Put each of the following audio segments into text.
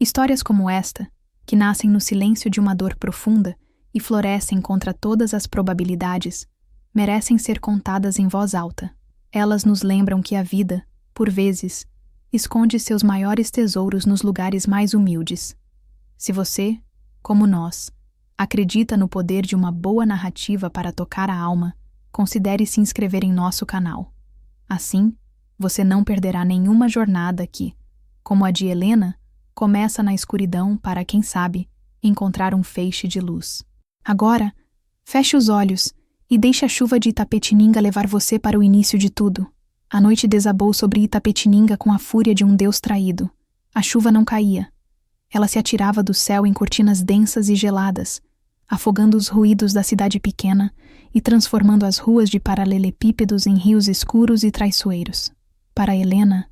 Histórias como esta, que nascem no silêncio de uma dor profunda e florescem contra todas as probabilidades, merecem ser contadas em voz alta. Elas nos lembram que a vida, por vezes, esconde seus maiores tesouros nos lugares mais humildes. Se você, como nós, acredita no poder de uma boa narrativa para tocar a alma, considere se inscrever em nosso canal. Assim, você não perderá nenhuma jornada que, como a de Helena, começa na escuridão para, quem sabe, encontrar um feixe de luz. Agora, feche os olhos e deixe a chuva de Itapetininga levar você para o início de tudo. A noite desabou sobre Itapetininga com a fúria de um deus traído. A chuva não caía. Ela se atirava do céu em cortinas densas e geladas, afogando os ruídos da cidade pequena e transformando as ruas de paralelepípedos em rios escuros e traiçoeiros. Para Helena,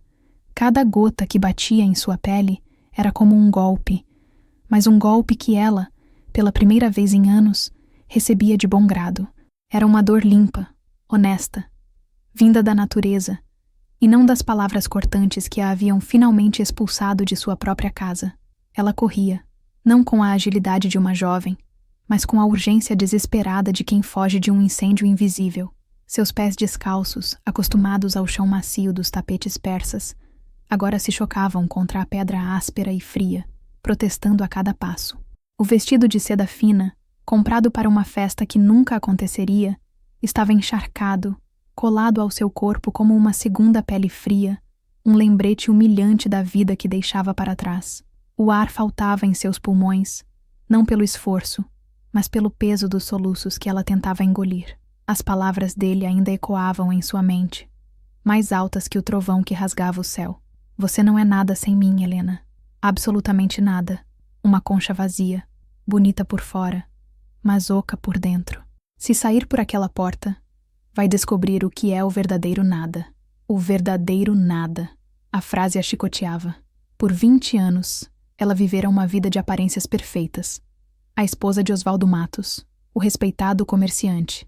cada gota que batia em sua pele era como um golpe, mas um golpe que ela, pela primeira vez em anos, recebia de bom grado. Era uma dor limpa, honesta, vinda da natureza, e não das palavras cortantes que a haviam finalmente expulsado de sua própria casa. Ela corria, não com a agilidade de uma jovem, mas com a urgência desesperada de quem foge de um incêndio invisível. Seus pés descalços, acostumados ao chão macio dos tapetes persas, agora se chocavam contra a pedra áspera e fria, protestando a cada passo. O vestido de seda fina, comprado para uma festa que nunca aconteceria, estava encharcado, colado ao seu corpo como uma segunda pele fria, um lembrete humilhante da vida que deixava para trás. O ar faltava em seus pulmões, não pelo esforço, mas pelo peso dos soluços que ela tentava engolir. As palavras dele ainda ecoavam em sua mente, mais altas que o trovão que rasgava o céu. Você não é nada sem mim, Helena. Absolutamente nada. Uma concha vazia, bonita por fora, mas oca por dentro. Se sair por aquela porta, vai descobrir o que é o verdadeiro nada. O verdadeiro nada. A frase a chicoteava. Por 20 anos, ela vivera uma vida de aparências perfeitas. A esposa de Osvaldo Matos, o respeitado comerciante,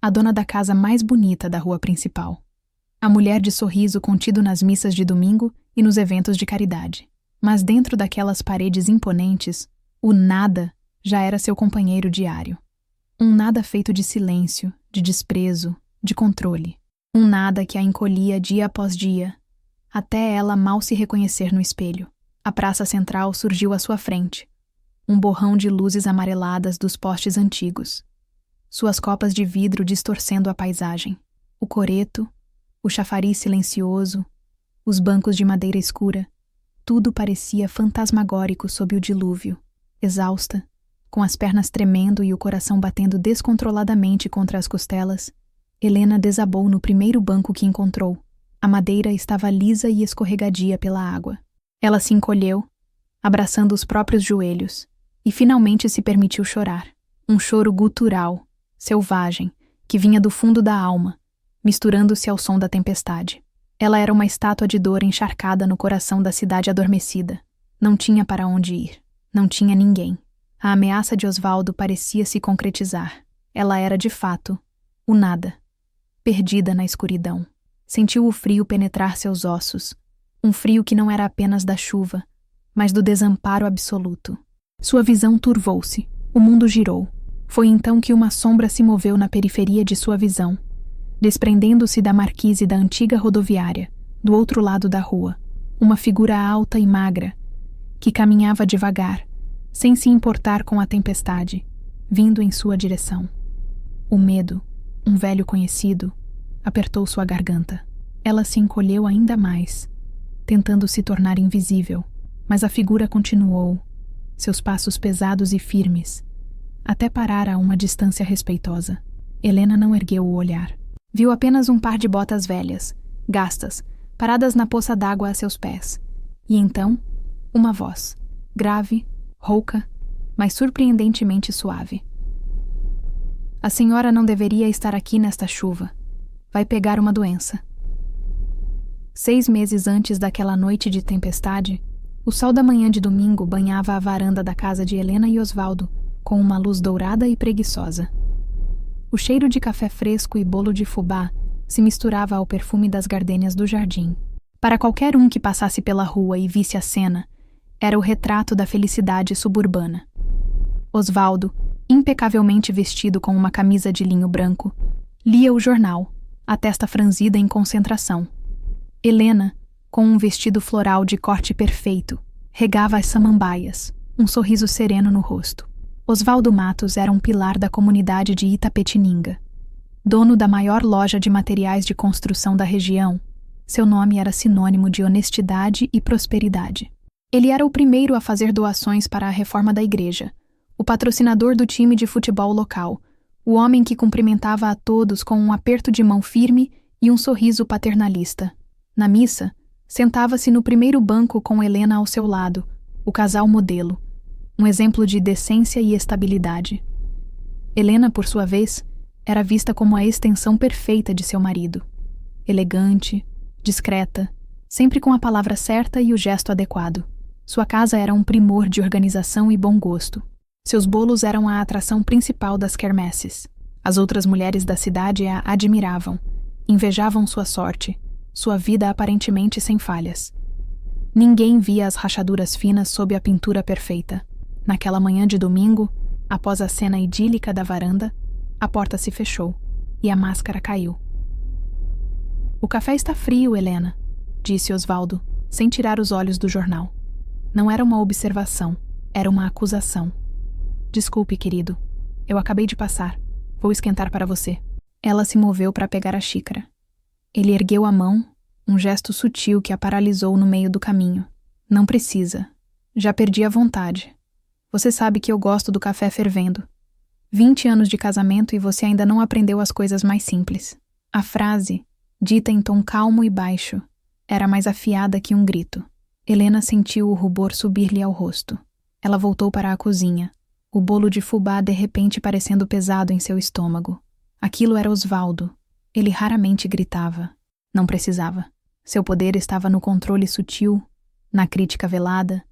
a dona da casa mais bonita da rua principal, a mulher de sorriso contido nas missas de domingo e nos eventos de caridade. Mas dentro daquelas paredes imponentes, o nada já era seu companheiro diário. Um nada feito de silêncio, de desprezo, de controle. Um nada que a encolhia dia após dia, até ela mal se reconhecer no espelho. A praça central surgiu à sua frente, um borrão de luzes amareladas dos postes antigos, suas copas de vidro distorcendo a paisagem. O coreto, o chafariz silencioso, os bancos de madeira escura, tudo parecia fantasmagórico sob o dilúvio. Exausta, com as pernas tremendo e o coração batendo descontroladamente contra as costelas, Helena desabou no primeiro banco que encontrou. A madeira estava lisa e escorregadia pela água. Ela se encolheu, abraçando os próprios joelhos, e finalmente se permitiu chorar. Um choro gutural, selvagem, que vinha do fundo da alma, misturando-se ao som da tempestade. Ela era uma estátua de dor encharcada no coração da cidade adormecida. Não tinha para onde ir. Não tinha ninguém. A ameaça de Osvaldo parecia se concretizar. Ela era, de fato, o nada, perdida na escuridão. Sentiu o frio penetrar seus ossos, um frio que não era apenas da chuva, mas do desamparo absoluto. Sua visão turvou-se, o mundo girou. Foi então que uma sombra se moveu na periferia de sua visão, desprendendo-se da marquise da antiga rodoviária, do outro lado da rua, uma figura alta e magra, que caminhava devagar, sem se importar com a tempestade, vindo em sua direção. O medo, um velho conhecido, apertou sua garganta. Ela se encolheu ainda mais, tentando se tornar invisível, mas a figura continuou, seus passos pesados e firmes, até parar a uma distância respeitosa. Helena não ergueu o olhar. Viu apenas um par de botas velhas, gastas, paradas na poça d'água a seus pés. E então, uma voz, grave, rouca, mas surpreendentemente suave. A senhora não deveria estar aqui nesta chuva. Vai pegar uma doença. 6 meses antes daquela noite de tempestade, o sol da manhã de domingo banhava a varanda da casa de Helena e Osvaldo com uma luz dourada e preguiçosa. O cheiro de café fresco e bolo de fubá se misturava ao perfume das gardênias do jardim. Para qualquer um que passasse pela rua e visse a cena, Era o retrato da felicidade suburbana. Osvaldo, impecavelmente vestido com uma camisa de linho branco, lia o jornal, a testa franzida em concentração. Helena, com um vestido floral de corte perfeito, regava as samambaias, um sorriso sereno no rosto. Osvaldo Matos era um pilar da comunidade de Itapetininga. Dono da maior loja de materiais de construção da região, seu nome era sinônimo de honestidade e prosperidade. Ele era o primeiro a fazer doações para a reforma da igreja, o patrocinador do time de futebol local, o homem que cumprimentava a todos com um aperto de mão firme e um sorriso paternalista. Na missa, sentava-se no primeiro banco com Helena ao seu lado, o casal modelo, um exemplo de decência e estabilidade. Helena, por sua vez, era vista como a extensão perfeita de seu marido. Elegante, discreta, sempre com a palavra certa e o gesto adequado. Sua casa era um primor de organização e bom gosto. Seus bolos eram a atração principal das quermesses. As outras mulheres da cidade a admiravam, invejavam sua sorte, sua vida aparentemente sem falhas. Ninguém via as rachaduras finas sob a pintura perfeita. Naquela manhã de domingo, após a cena idílica da varanda, a porta se fechou e a máscara caiu. "O café está frio, Helena", disse Osvaldo, sem tirar os olhos do jornal. Não era uma observação, era uma acusação. "Desculpe, querido. Eu acabei de passar. Vou esquentar para você." Ela se moveu para pegar a xícara. Ele ergueu a mão, um gesto sutil que a paralisou no meio do caminho. "Não precisa. Já perdi a vontade. Você sabe que eu gosto do café fervendo. 20 anos de casamento e você ainda não aprendeu as coisas mais simples." A frase, dita em tom calmo e baixo, era mais afiada que um grito. Helena sentiu o rubor subir-lhe ao rosto. Ela voltou para a cozinha, o bolo de fubá de repente parecendo pesado em seu estômago. Aquilo era Osvaldo. Ele raramente gritava. Não precisava. Seu poder estava no controle sutil, na crítica velada,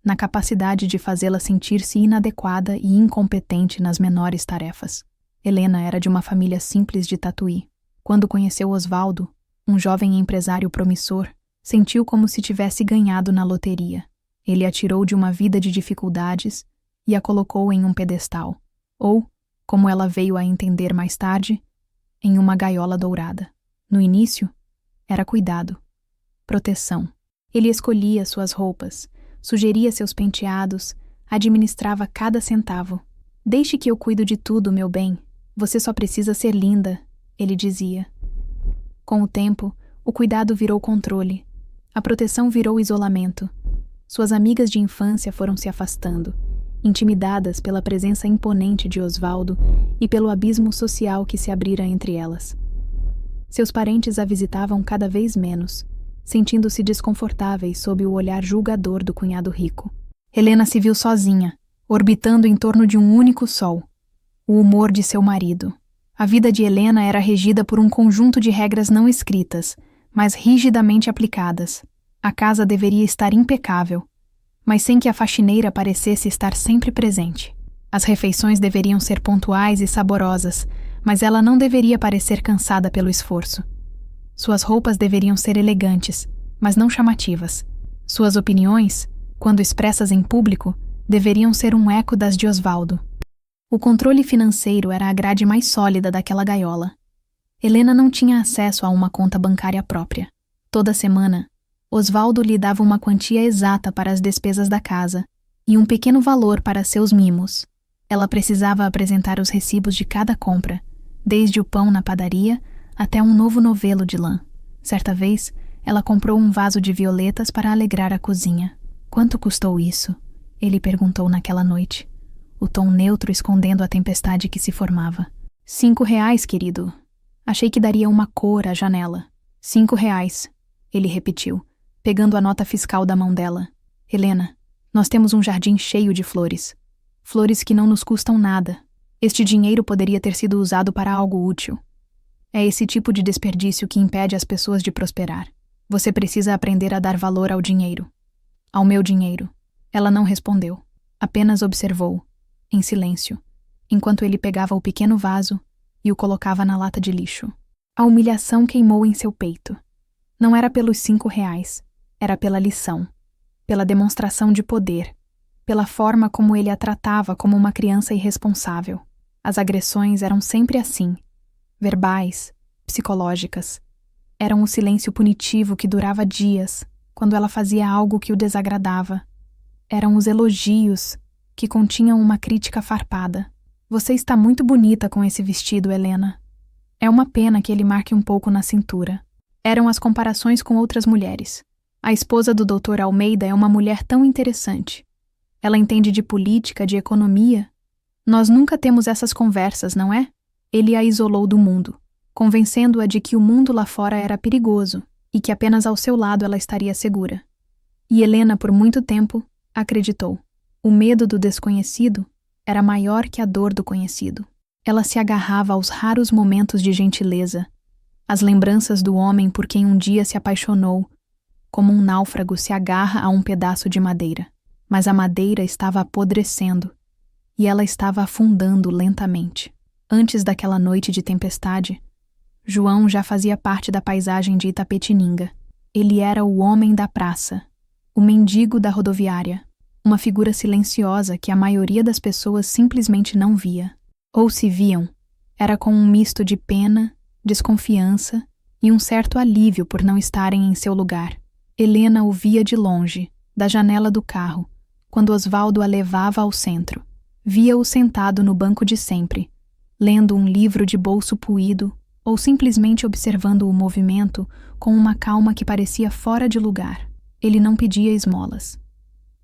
na capacidade de fazê-la sentir-se inadequada e incompetente nas menores tarefas. Helena era de uma família simples de Tatuí. Quando conheceu Osvaldo, um jovem empresário promissor, sentiu como se tivesse ganhado na loteria. Ele a tirou de uma vida de dificuldades e a colocou em um pedestal, ou, como ela veio a entender mais tarde, em uma gaiola dourada. No início, era cuidado, proteção. Ele escolhia suas roupas, sugeria seus penteados, administrava cada centavo. "Deixe que eu cuido de tudo, meu bem. Você só precisa ser linda", ele dizia. Com o tempo, o cuidado virou controle. A proteção virou isolamento. Suas amigas de infância foram se afastando, intimidadas pela presença imponente de Osvaldo e pelo abismo social que se abrira entre elas. Seus parentes a visitavam cada vez menos, sentindo-se desconfortáveis sob o olhar julgador do cunhado rico. Helena se viu sozinha, orbitando em torno de um único sol, o humor de seu marido. A vida de Helena era regida por um conjunto de regras não escritas, mas rigidamente aplicadas. A casa deveria estar impecável, mas sem que a faxineira parecesse estar sempre presente. As refeições deveriam ser pontuais e saborosas, mas ela não deveria parecer cansada pelo esforço. Suas roupas deveriam ser elegantes, mas não chamativas. Suas opiniões, quando expressas em público, deveriam ser um eco das de Osvaldo. O controle financeiro era a grade mais sólida daquela gaiola. Helena não tinha acesso a uma conta bancária própria. Toda semana, Osvaldo lhe dava uma quantia exata para as despesas da casa e um pequeno valor para seus mimos. Ela precisava apresentar os recibos de cada compra, desde o pão na padaria até um novo novelo de lã. Certa vez, ela comprou um vaso de violetas para alegrar a cozinha. "Quanto custou isso?" ele perguntou naquela noite, o tom neutro escondendo a tempestade que se formava. "R$5, querido. Achei que daria uma cor à janela." "R$5, ele repetiu, pegando a nota fiscal da mão dela. "Helena, nós temos um jardim cheio de flores. Flores que não nos custam nada. Este dinheiro poderia ter sido usado para algo útil. É esse tipo de desperdício que impede as pessoas de prosperar. Você precisa aprender a dar valor ao dinheiro." "Ao meu dinheiro." Ela não respondeu. Apenas observou, em silêncio, enquanto ele pegava o pequeno vaso e o colocava na lata de lixo. A humilhação queimou em seu peito. Não era pelos R$5, era pela lição. pela demonstração de poder, pela forma como ele a tratava como uma criança irresponsável. As agressões eram sempre assim, verbais, psicológicas. Eram o silêncio punitivo que durava dias, quando ela fazia algo que o desagradava. Eram os elogios, que continham uma crítica farpada. Você está muito bonita com esse vestido, Helena. É uma pena que ele marque um pouco na cintura. Eram as comparações com outras mulheres. A esposa do Dr. Almeida é uma mulher tão interessante. Ela entende de política, de economia. Nós nunca temos essas conversas, não é? Ele a isolou do mundo, convencendo-a de que o mundo lá fora era perigoso e que apenas ao seu lado ela estaria segura. E Helena, por muito tempo, acreditou. O medo do desconhecido era maior que a dor do conhecido. Ela se agarrava aos raros momentos de gentileza, às lembranças do homem por quem um dia se apaixonou, como um náufrago se agarra a um pedaço de madeira. Mas a madeira estava apodrecendo, e ela estava afundando lentamente. Antes daquela noite de tempestade, João já fazia parte da paisagem de Itapetininga. Ele era o homem da praça, o mendigo da rodoviária, uma figura silenciosa que a maioria das pessoas simplesmente não via. Ou se viam, era com um misto de pena, desconfiança e um certo alívio por não estarem em seu lugar. Helena o via de longe, da janela do carro, quando Osvaldo a levava ao centro. Via-o sentado no banco de sempre, lendo um livro de bolso puído ou simplesmente observando o movimento com uma calma que parecia fora de lugar. Ele não pedia esmolas.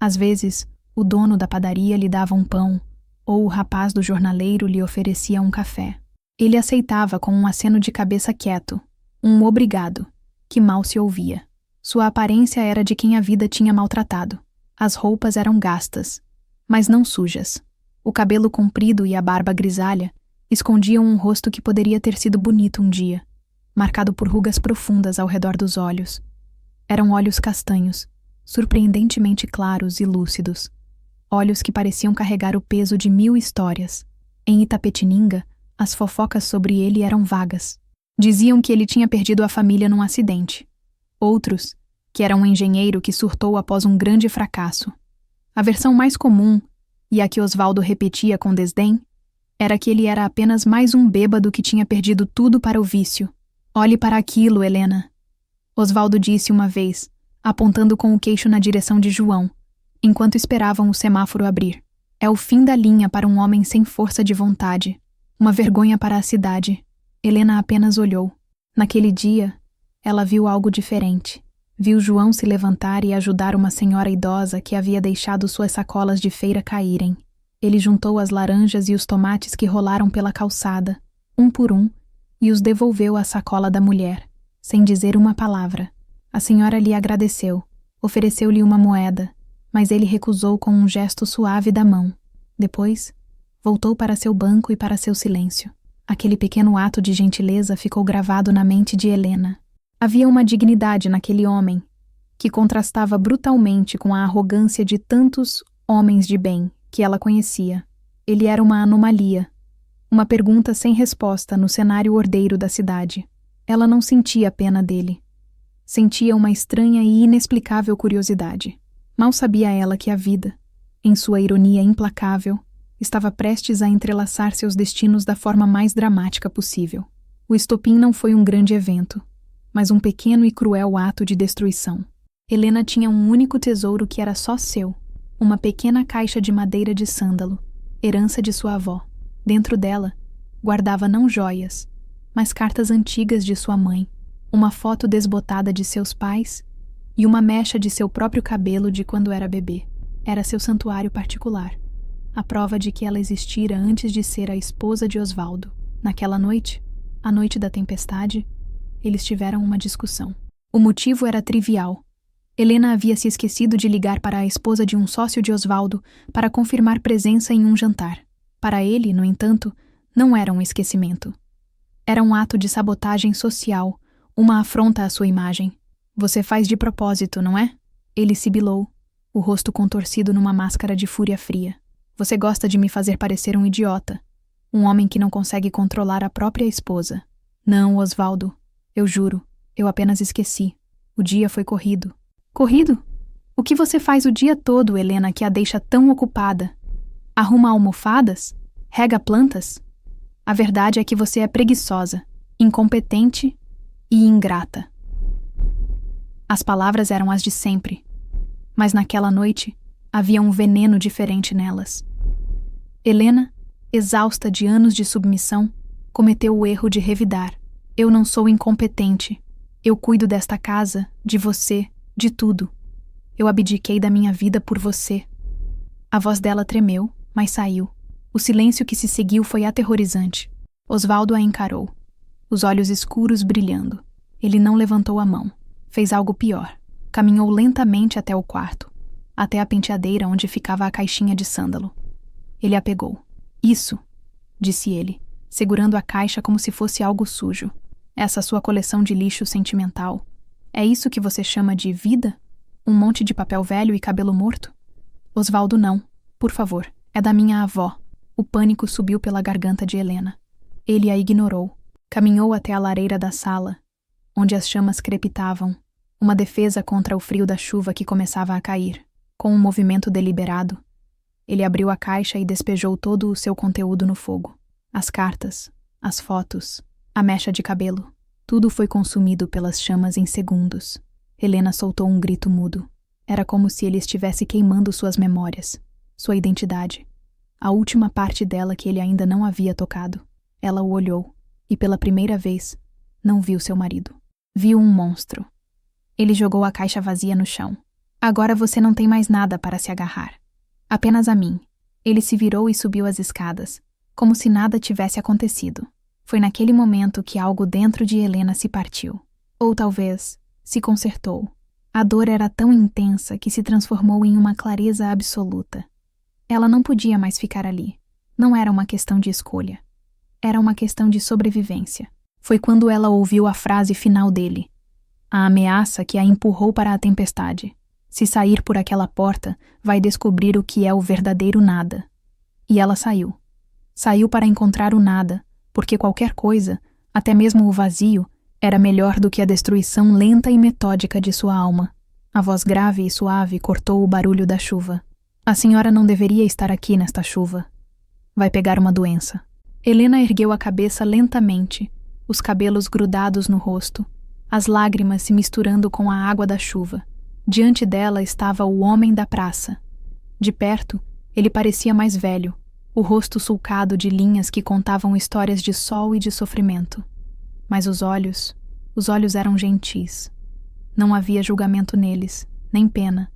Às vezes, o dono da padaria lhe dava um pão, ou o rapaz do jornaleiro lhe oferecia um café. Ele aceitava com um aceno de cabeça quieto, um obrigado, que mal se ouvia. Sua aparência era de quem a vida tinha maltratado. As roupas eram gastas, mas não sujas. O cabelo comprido e a barba grisalha escondiam um rosto que poderia ter sido bonito um dia, marcado por rugas profundas ao redor dos olhos. Eram olhos castanhos, surpreendentemente claros e lúcidos. Olhos que pareciam carregar o peso de 1000 histórias. Em Itapetininga, as fofocas sobre ele eram vagas. Diziam que ele tinha perdido a família num acidente. Outros, que era um engenheiro que surtou após um grande fracasso. A versão mais comum, e a que Osvaldo repetia com desdém, era que ele era apenas mais um bêbado que tinha perdido tudo para o vício. Olhe para aquilo, Helena, Osvaldo disse uma vez, apontando com o queixo na direção de João, enquanto esperavam o semáforo abrir. É o fim da linha para um homem sem força de vontade. Uma vergonha para a cidade. Helena apenas olhou. Naquele dia, ela viu algo diferente. Viu João se levantar e ajudar uma senhora idosa que havia deixado suas sacolas de feira caírem. Ele juntou as laranjas e os tomates que rolaram pela calçada, um por um, e os devolveu à sacola da mulher, sem dizer uma palavra. A senhora lhe agradeceu, ofereceu-lhe uma moeda, mas ele recusou com um gesto suave da mão. Depois, voltou para seu banco e para seu silêncio. Aquele pequeno ato de gentileza ficou gravado na mente de Helena. Havia uma dignidade naquele homem, que contrastava brutalmente com a arrogância de tantos homens de bem que ela conhecia. Ele era uma anomalia, uma pergunta sem resposta no cenário ordeiro da cidade. Ela não sentia pena dele. Sentia uma estranha e inexplicável curiosidade. Mal sabia ela que a vida, em sua ironia implacável, estava prestes a entrelaçar seus destinos da forma mais dramática possível. O estopim não foi um grande evento, mas um pequeno e cruel ato de destruição. Helena tinha um único tesouro que era só seu, uma pequena caixa de madeira de sândalo, herança de sua avó. Dentro dela, guardava não joias, mas cartas antigas de sua mãe, uma foto desbotada de seus pais e uma mecha de seu próprio cabelo de quando era bebê. Era seu santuário particular, a prova de que ela existira antes de ser a esposa de Osvaldo. Naquela noite, a noite da tempestade, eles tiveram uma discussão. O motivo era trivial. Helena havia se esquecido de ligar para a esposa de um sócio de Osvaldo para confirmar presença em um jantar. Para ele, no entanto, não era um esquecimento. Era um ato de sabotagem social, uma afronta à sua imagem. Você faz de propósito, não é? Ele sibilou, o rosto contorcido numa máscara de fúria fria. Você gosta de me fazer parecer um idiota, um homem que não consegue controlar a própria esposa. Não, Osvaldo. Eu juro, eu apenas esqueci. O dia foi corrido. Corrido? O que você faz o dia todo, Helena, que a deixa tão ocupada? Arruma almofadas? Rega plantas? A verdade é que você é preguiçosa, incompetente e ingrata. As palavras eram as de sempre, mas naquela noite havia um veneno diferente nelas. Helena, exausta de anos de submissão, cometeu o erro de revidar. Eu não sou incompetente. Eu cuido desta casa, de você, de tudo. Eu abdiquei da minha vida por você. A voz dela tremeu, mas saiu. O silêncio que se seguiu foi aterrorizante. Osvaldo a encarou, os olhos escuros brilhando. Ele não levantou a mão. Fez algo pior. Caminhou lentamente até o quarto, até a penteadeira onde ficava a caixinha de sândalo. Ele a pegou. Isso, disse ele, segurando a caixa como se fosse algo sujo. Essa sua coleção de lixo sentimental. É isso que você chama de vida? Um monte de papel velho e cabelo morto? Osvaldo, não. Por favor, é da minha avó. O pânico subiu pela garganta de Helena. Ele a ignorou. Caminhou até a lareira da sala, onde as chamas crepitavam, uma defesa contra o frio da chuva que começava a cair. Com um movimento deliberado, ele abriu a caixa e despejou todo o seu conteúdo no fogo. As cartas, as fotos, a mecha de cabelo. Tudo foi consumido pelas chamas em segundos. Helena soltou um grito mudo. Era como se ele estivesse queimando suas memórias, sua identidade. A última parte dela que ele ainda não havia tocado. Ela o olhou e, pela primeira vez, não viu seu marido. Viu um monstro. Ele jogou a caixa vazia no chão. Agora você não tem mais nada para se agarrar. Apenas a mim. Ele se virou e subiu as escadas, como se nada tivesse acontecido. Foi naquele momento que algo dentro de Helena se partiu. Ou talvez se consertou. A dor era tão intensa que se transformou em uma clareza absoluta. Ela não podia mais ficar ali. Não era uma questão de escolha. Era uma questão de sobrevivência. Foi quando ela ouviu a frase final dele. A ameaça que a empurrou para a tempestade. Se sair por aquela porta, vai descobrir o que é o verdadeiro nada. E ela saiu. Saiu para encontrar o nada, porque qualquer coisa, até mesmo o vazio, era melhor do que a destruição lenta e metódica de sua alma. A voz grave e suave cortou o barulho da chuva. A senhora não deveria estar aqui nesta chuva. Vai pegar uma doença. Helena ergueu a cabeça lentamente, os cabelos grudados no rosto, as lágrimas se misturando com a água da chuva. Diante dela estava o homem da praça. De perto, ele parecia mais velho, o rosto sulcado de linhas que contavam histórias de sol e de sofrimento. Mas os olhos eram gentis. Não havia julgamento neles, nem pena,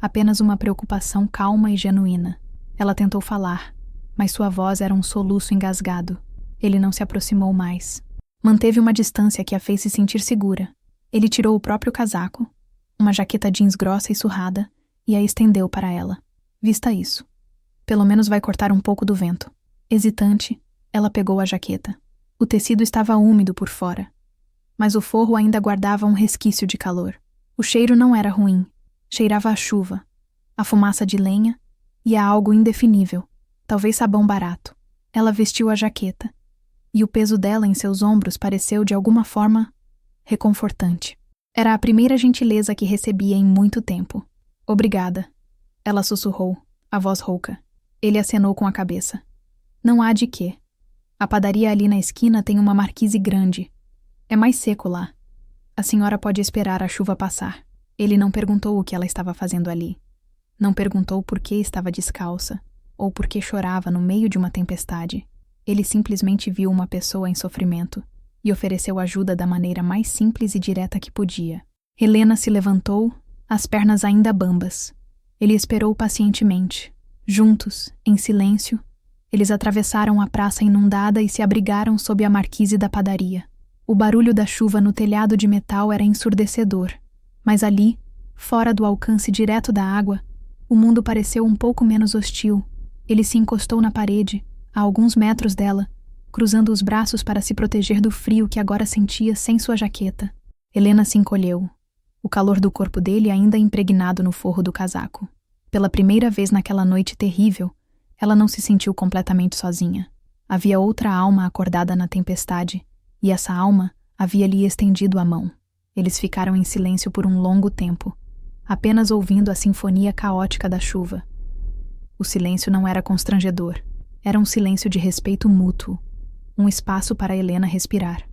apenas uma preocupação calma e genuína. Ela tentou falar, mas sua voz era um soluço engasgado. Ele não se aproximou mais. Manteve uma distância que a fez se sentir segura. Ele tirou o próprio casaco, uma jaqueta jeans grossa e surrada, e a estendeu para ela. Vista isso. Pelo menos vai cortar um pouco do vento. Hesitante, ela pegou a jaqueta. O tecido estava úmido por fora, mas o forro ainda guardava um resquício de calor. O cheiro não era ruim. Cheirava a chuva, a fumaça de lenha e a algo indefinível, talvez sabão barato. Ela vestiu a jaqueta, e o peso dela em seus ombros pareceu de alguma forma reconfortante. Era a primeira gentileza que recebia em muito tempo. Obrigada, ela sussurrou, a voz rouca. Ele acenou com a cabeça. Não há de quê. A padaria ali na esquina tem uma marquise grande. É mais seco lá. A senhora pode esperar a chuva passar. Ele não perguntou o que ela estava fazendo ali. Não perguntou por que estava descalça, ou por que chorava no meio de uma tempestade. Ele simplesmente viu uma pessoa em sofrimento e ofereceu ajuda da maneira mais simples e direta que podia. Helena se levantou, as pernas ainda bambas. Ele esperou pacientemente. Juntos, em silêncio, eles atravessaram a praça inundada e se abrigaram sob a marquise da padaria. O barulho da chuva no telhado de metal era ensurdecedor, mas ali, fora do alcance direto da água, o mundo pareceu um pouco menos hostil. Ele se encostou na parede, a alguns metros dela, cruzando os braços para se proteger do frio que agora sentia sem sua jaqueta. Helena se encolheu, o calor do corpo dele ainda impregnado no forro do casaco. Pela primeira vez naquela noite terrível, ela não se sentiu completamente sozinha. Havia outra alma acordada na tempestade, e essa alma havia lhe estendido a mão. Eles ficaram em silêncio por um longo tempo. apenas ouvindo a sinfonia caótica da chuva. O silêncio não era constrangedor, era um silêncio de respeito mútuo, um espaço para Helena respirar.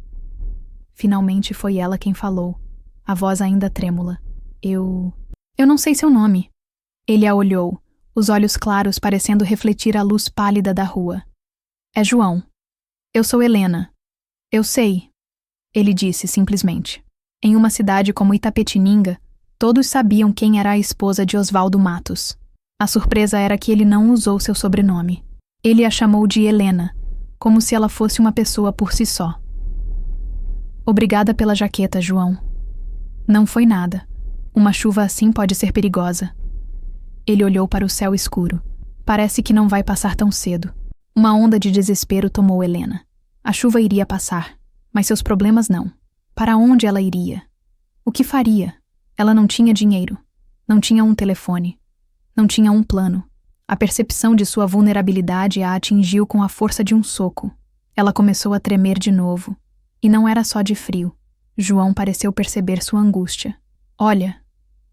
Finalmente foi ela quem falou, a voz ainda trêmula. Eu não sei seu nome. Ele a olhou, os olhos claros parecendo refletir a luz pálida da rua. É João. Eu sou Helena. Eu sei, ele disse simplesmente. Em uma cidade como Itapetininga, todos sabiam quem era a esposa de Osvaldo Matos. A surpresa era que ele não usou seu sobrenome. Ele a chamou de Helena, como se ela fosse uma pessoa por si só. Obrigada pela jaqueta, João. Não foi nada. Uma chuva assim pode ser perigosa. Ele olhou para o céu escuro. Parece que não vai passar tão cedo. Uma onda de desespero tomou Helena. A chuva iria passar, mas seus problemas não. Para onde ela iria? O que faria? Ela não tinha dinheiro. Não tinha um telefone. Não tinha um plano. A percepção de sua vulnerabilidade a atingiu com a força de um soco. Ela começou a tremer de novo. E não era só de frio. João pareceu perceber sua angústia. Olha,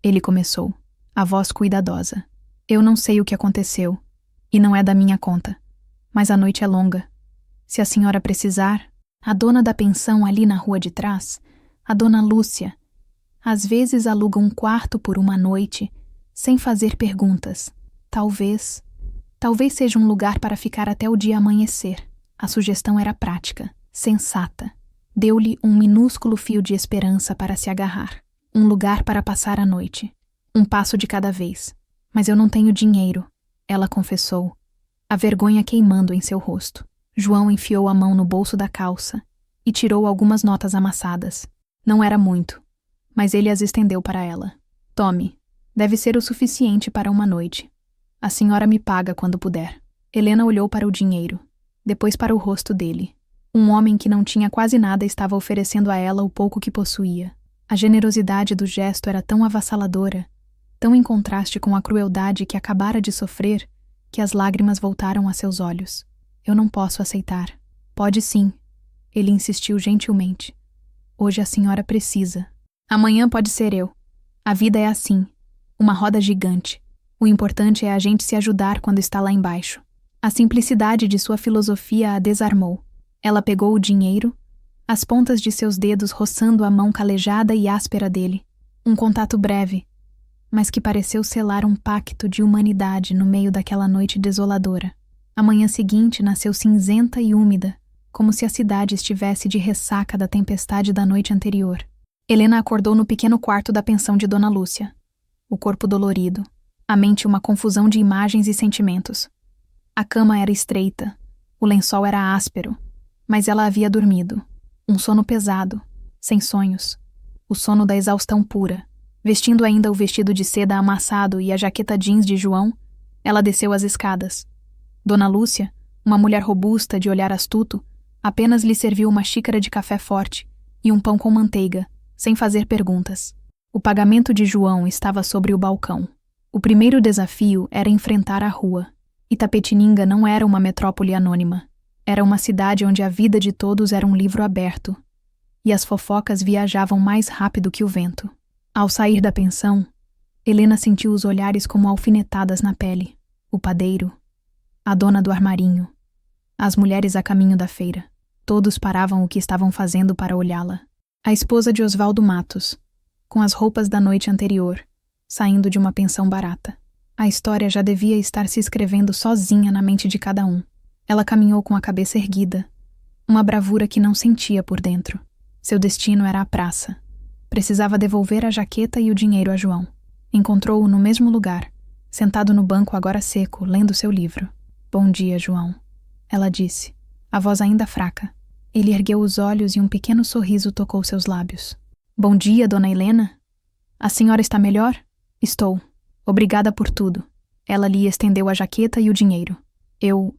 ele começou, a voz cuidadosa. Eu não sei o que aconteceu, e não é da minha conta. Mas a noite é longa. Se a senhora precisar, a dona da pensão ali na rua de trás, a dona Lúcia, às vezes aluga um quarto por uma noite, sem fazer perguntas. Talvez seja um lugar para ficar até o dia amanhecer. A sugestão era prática, sensata. Deu-lhe um minúsculo fio de esperança para se agarrar. Um lugar para passar a noite. Um passo de cada vez. Mas eu não tenho dinheiro, ela confessou, a vergonha queimando em seu rosto. João enfiou a mão no bolso da calça e tirou algumas notas amassadas. Não era muito, mas ele as estendeu para ela. Tome, deve ser o suficiente para uma noite. A senhora me paga quando puder. Helena olhou para o dinheiro, depois para o rosto dele. Um homem que não tinha quase nada estava oferecendo a ela o pouco que possuía. A generosidade do gesto era tão avassaladora, tão em contraste com a crueldade que acabara de sofrer, que as lágrimas voltaram a seus olhos. Eu não posso aceitar. Pode sim, ele insistiu gentilmente. Hoje a senhora precisa. Amanhã pode ser eu. A vida é assim, uma roda gigante. O importante é a gente se ajudar quando está lá embaixo. A simplicidade de sua filosofia a desarmou. Ela pegou o dinheiro, as pontas de seus dedos roçando a mão calejada e áspera dele. Um contato breve, mas que pareceu selar um pacto de humanidade no meio daquela noite desoladora. A manhã seguinte nasceu cinzenta e úmida, como se a cidade estivesse de ressaca da tempestade da noite anterior. Helena acordou no pequeno quarto da pensão de Dona Lúcia. O corpo dolorido, a mente uma confusão de imagens e sentimentos. A cama era estreita, o lençol era áspero, mas ela havia dormido. Um sono pesado, sem sonhos. O sono da exaustão pura. Vestindo ainda o vestido de seda amassado e a jaqueta jeans de João, ela desceu as escadas. Dona Lúcia, uma mulher robusta de olhar astuto, apenas lhe serviu uma xícara de café forte e um pão com manteiga, sem fazer perguntas. O pagamento de João estava sobre o balcão. O primeiro desafio era enfrentar a rua. Itapetininga não era uma metrópole anônima. Era uma cidade onde a vida de todos era um livro aberto, e as fofocas viajavam mais rápido que o vento. Ao sair da pensão, Helena sentiu os olhares como alfinetadas na pele. O padeiro, a dona do armarinho, as mulheres a caminho da feira. Todos paravam o que estavam fazendo para olhá-la. A esposa de Osvaldo Matos, com as roupas da noite anterior, saindo de uma pensão barata. A história já devia estar se escrevendo sozinha na mente de cada um. Ela caminhou com a cabeça erguida, uma bravura que não sentia por dentro. Seu destino era a praça. Precisava devolver a jaqueta e o dinheiro a João. Encontrou-o no mesmo lugar, sentado no banco agora seco, lendo seu livro. Bom dia, João, ela disse, a voz ainda fraca. Ele ergueu os olhos e um pequeno sorriso tocou seus lábios. Bom dia, dona Helena. A senhora está melhor? Estou. Obrigada por tudo. Ela lhe estendeu a jaqueta e o dinheiro. Eu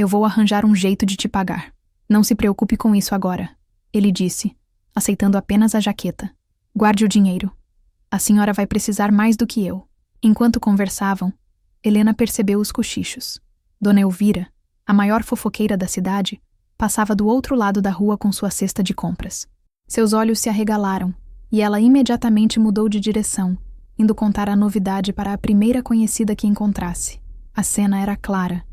vou arranjar um jeito de te pagar. Não se preocupe com isso agora, ele disse, aceitando apenas a jaqueta. Guarde o dinheiro. A senhora vai precisar mais do que eu. Enquanto conversavam, Helena percebeu os cochichos. Dona Elvira, a maior fofoqueira da cidade, passava do outro lado da rua com sua cesta de compras. Seus olhos se arregalaram, e ela imediatamente mudou de direção, indo contar a novidade para a primeira conhecida que encontrasse. A cena era clara.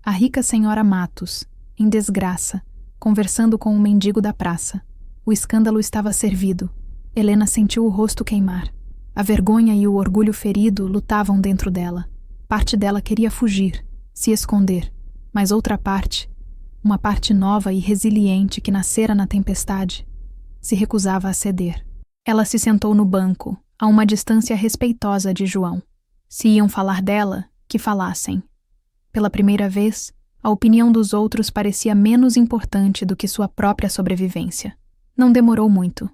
A rica senhora Matos, em desgraça, conversando com um mendigo da praça. O escândalo estava servido. Helena sentiu o rosto queimar. A vergonha e o orgulho ferido lutavam dentro dela. Parte dela queria fugir, se esconder, mas outra parte, uma parte nova e resiliente que nascera na tempestade, se recusava a ceder. Ela se sentou no banco, a uma distância respeitosa de João. Se iam falar dela, que falassem. Pela primeira vez, a opinião dos outros parecia menos importante do que sua própria sobrevivência. Não demorou muito.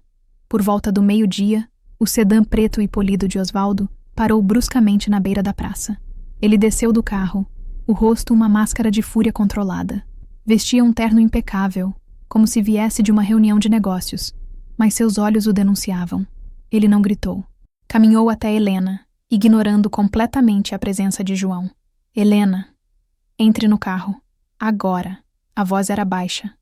Por volta do meio-dia, o sedã preto e polido de Osvaldo parou bruscamente na beira da praça. Ele desceu do carro, o rosto uma máscara de fúria controlada. Vestia um terno impecável, como se viesse de uma reunião de negócios, mas seus olhos o denunciavam. Ele não gritou. Caminhou até Helena, ignorando completamente a presença de João. Helena, entre no carro. Agora. A voz era baixa.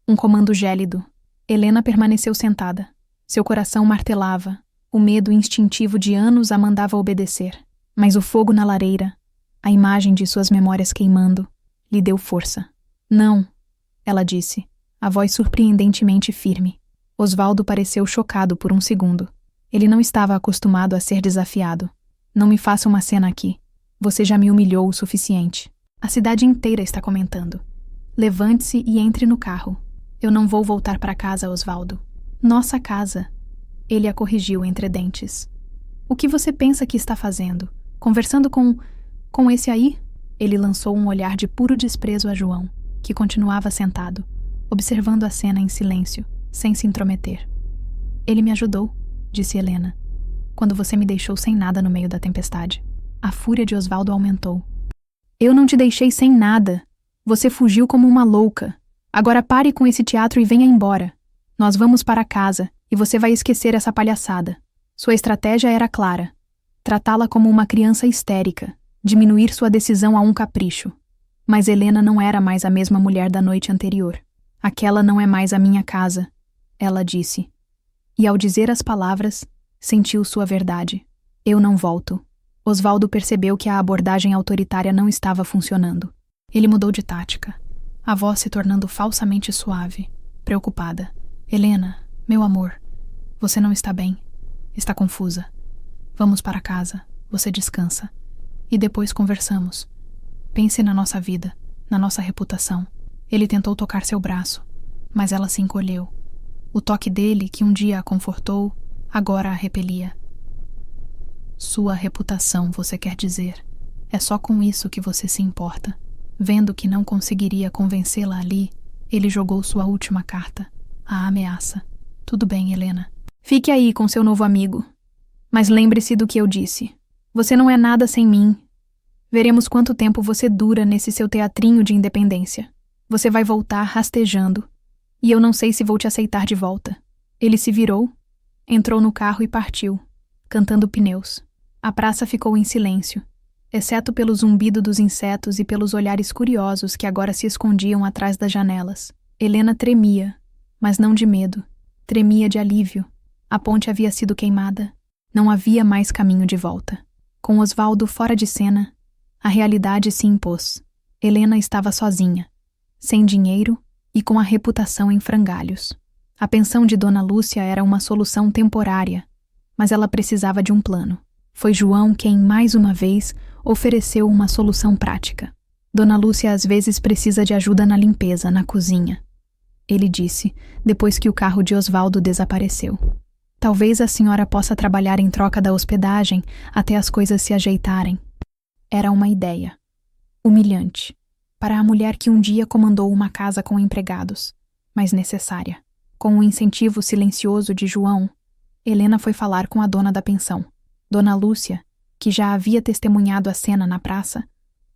Um comando gélido. Helena permaneceu sentada. Seu coração martelava. O medo instintivo de anos a mandava obedecer. Mas o fogo na lareira, a imagem de suas memórias queimando, lhe deu força. Não, ela disse, a voz surpreendentemente firme. Osvaldo pareceu chocado por um segundo. Ele não estava acostumado a ser desafiado. Não me faça uma cena aqui. Você já me humilhou o suficiente. A cidade inteira está comentando. Levante-se e entre no carro. Eu não vou voltar para casa, Osvaldo. Nossa casa. Ele a corrigiu entre dentes. O que você pensa que está fazendo? Conversando com esse aí? Ele lançou um olhar de puro desprezo a João, que continuava sentado, observando a cena em silêncio, sem se intrometer. Ele me ajudou, disse Helena, quando você me deixou sem nada no meio da tempestade. A fúria de Osvaldo aumentou. Eu não te deixei sem nada. Você fugiu como uma louca. Agora pare com esse teatro e venha embora. Nós vamos para casa e você vai esquecer essa palhaçada. Sua estratégia era clara. Tratá-la como uma criança histérica, diminuir sua decisão a um capricho. Mas Helena não era mais a mesma mulher da noite anterior. Aquela não é mais a minha casa, ela disse. E ao dizer as palavras, sentiu sua verdade. Eu não volto. Osvaldo percebeu que a abordagem autoritária não estava funcionando. Ele mudou de tática, a voz se tornando falsamente suave, preocupada. Helena, meu amor, você não está bem. Está confusa. Vamos para casa, você descansa. E depois conversamos. Pense na nossa vida, na nossa reputação. Ele tentou tocar seu braço, mas ela se encolheu. O toque dele, que um dia a confortou, agora a repelia. Sua reputação, você quer dizer. É só com isso que você se importa. Vendo que não conseguiria convencê-la ali, ele jogou sua última carta, a ameaça. Tudo bem, Helena. Fique aí com seu novo amigo. Mas lembre-se do que eu disse. Você não é nada sem mim. Veremos quanto tempo você dura nesse seu teatrinho de independência. Você vai voltar rastejando. E eu não sei se vou te aceitar de volta. Ele se virou, entrou no carro e partiu, cantando pneus. A praça ficou em silêncio, exceto pelo zumbido dos insetos e pelos olhares curiosos que agora se escondiam atrás das janelas. Helena tremia, mas não de medo. Tremia de alívio. A ponte havia sido queimada. Não havia mais caminho de volta. Com Osvaldo fora de cena, a realidade se impôs. Helena estava sozinha, sem dinheiro e com a reputação em frangalhos. A pensão de Dona Lúcia era uma solução temporária, mas ela precisava de um plano. Foi João quem, mais uma vez, ofereceu uma solução prática. Dona Lúcia às vezes precisa de ajuda na limpeza, na cozinha. Ele disse, depois que o carro de Osvaldo desapareceu. Talvez a senhora possa trabalhar em troca da hospedagem até as coisas se ajeitarem. Era uma ideia. Humilhante. Para a mulher que um dia comandou uma casa com empregados, mas necessária. Com o incentivo silencioso de João, Helena foi falar com a dona da pensão. Dona Lúcia, que já havia testemunhado a cena na praça,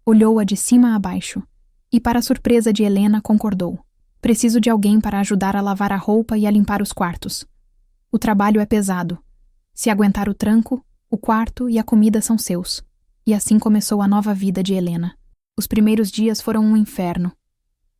olhou-a de cima a baixo e, para a surpresa de Helena, concordou. Preciso de alguém para ajudar a lavar a roupa e a limpar os quartos. O trabalho é pesado. Se aguentar o tranco, o quarto e a comida são seus. E assim começou a nova vida de Helena. Os primeiros dias foram um inferno.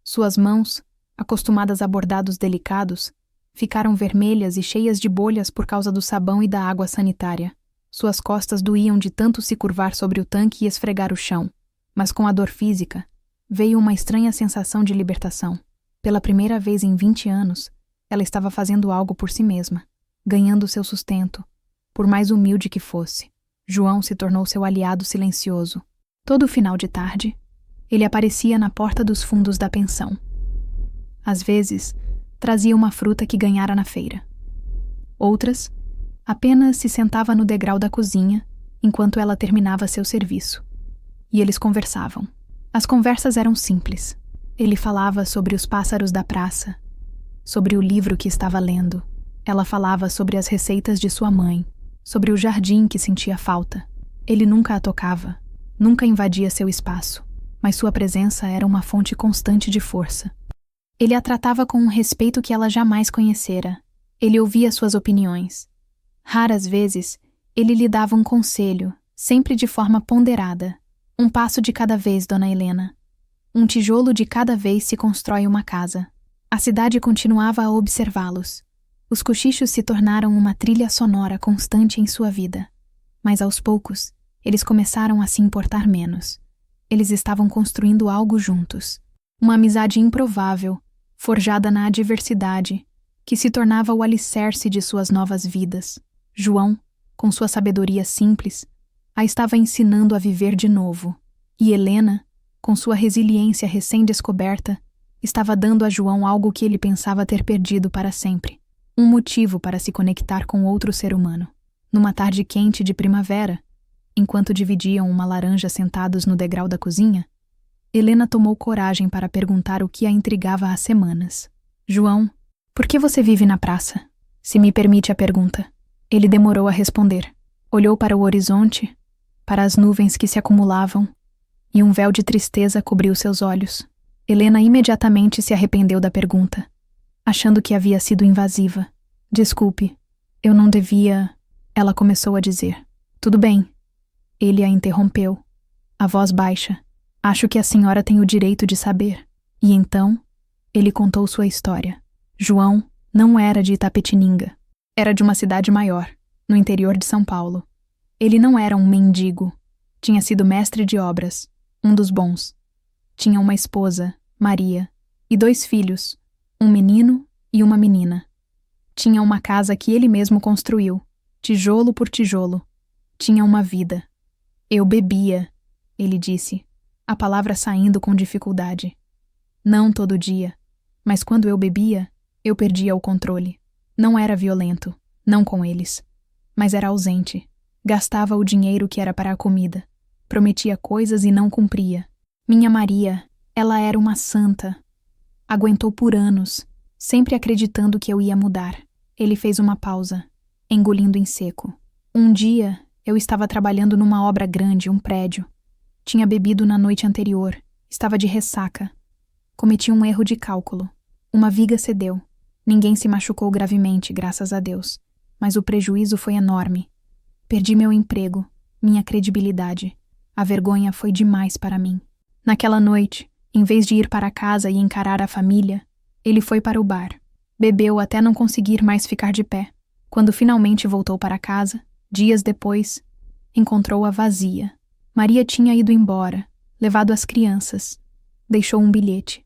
Suas mãos, acostumadas a bordados delicados, ficaram vermelhas e cheias de bolhas por causa do sabão e da água sanitária. Suas costas doíam de tanto se curvar sobre o tanque e esfregar o chão, mas com a dor física, veio uma estranha sensação de libertação. Pela primeira vez em 20 anos, ela estava fazendo algo por si mesma, ganhando seu sustento, por mais humilde que fosse. João se tornou seu aliado silencioso. Todo final de tarde, ele aparecia na porta dos fundos da pensão. Às vezes, trazia uma fruta que ganhara na feira. Outras, apenas se sentava no degrau da cozinha enquanto ela terminava seu serviço. E eles conversavam. As conversas eram simples. Ele falava sobre os pássaros da praça, sobre o livro que estava lendo. Ela falava sobre as receitas de sua mãe, sobre o jardim que sentia falta. Ele nunca a tocava, nunca invadia seu espaço, mas sua presença era uma fonte constante de força. Ele a tratava com um respeito que ela jamais conhecera. Ele ouvia suas opiniões. Raras vezes, ele lhe dava um conselho, sempre de forma ponderada. Um passo de cada vez, Dona Helena. Um tijolo de cada vez se constrói uma casa. A cidade continuava a observá-los. Os cochichos se tornaram uma trilha sonora constante em sua vida. Mas aos poucos, eles começaram a se importar menos. Eles estavam construindo algo juntos. Uma amizade improvável, forjada na adversidade, que se tornava o alicerce de suas novas vidas. João, com sua sabedoria simples, a estava ensinando a viver de novo. E Helena, com sua resiliência recém-descoberta, estava dando a João algo que ele pensava ter perdido para sempre. Um motivo para se conectar com outro ser humano. Numa tarde quente de primavera, enquanto dividiam uma laranja sentados no degrau da cozinha, Helena tomou coragem para perguntar o que a intrigava há semanas. João, por que você vive na praça? Se me permite a pergunta. Ele demorou a responder. Olhou para o horizonte, para as nuvens que se acumulavam, e um véu de tristeza cobriu seus olhos. Helena imediatamente se arrependeu da pergunta, achando que havia sido invasiva. Desculpe, eu não devia... Ela começou a dizer. Tudo bem. Ele a interrompeu, a voz baixa. Acho que a senhora tem o direito de saber. E então, ele contou sua história. João não era de Itapetininga. Era de uma cidade maior, no interior de São Paulo. Ele não era um mendigo. Tinha sido mestre de obras, um dos bons. Tinha uma esposa, Maria, e 2 filhos, um menino e uma menina. Tinha uma casa que ele mesmo construiu, tijolo por tijolo. Tinha uma vida. Eu bebia, ele disse, a palavra saindo com dificuldade. Não todo dia, mas quando eu bebia, eu perdia o controle. Não era violento, não com eles, mas era ausente. Gastava o dinheiro que era para a comida. Prometia coisas e não cumpria. Minha Maria, ela era uma santa. Aguentou por anos, sempre acreditando que eu ia mudar. Ele fez uma pausa, engolindo em seco. Um dia, eu estava trabalhando numa obra grande, um prédio. Tinha bebido na noite anterior, estava de ressaca. Cometi um erro de cálculo. Uma viga cedeu. Ninguém se machucou gravemente, graças a Deus. Mas o prejuízo foi enorme. Perdi meu emprego, minha credibilidade. A vergonha foi demais para mim. Naquela noite, em vez de ir para casa e encarar a família, ele foi para o bar. Bebeu até não conseguir mais ficar de pé. Quando finalmente voltou para casa, dias depois, encontrou-a vazia. Maria tinha ido embora, levado as crianças. Deixou um bilhete.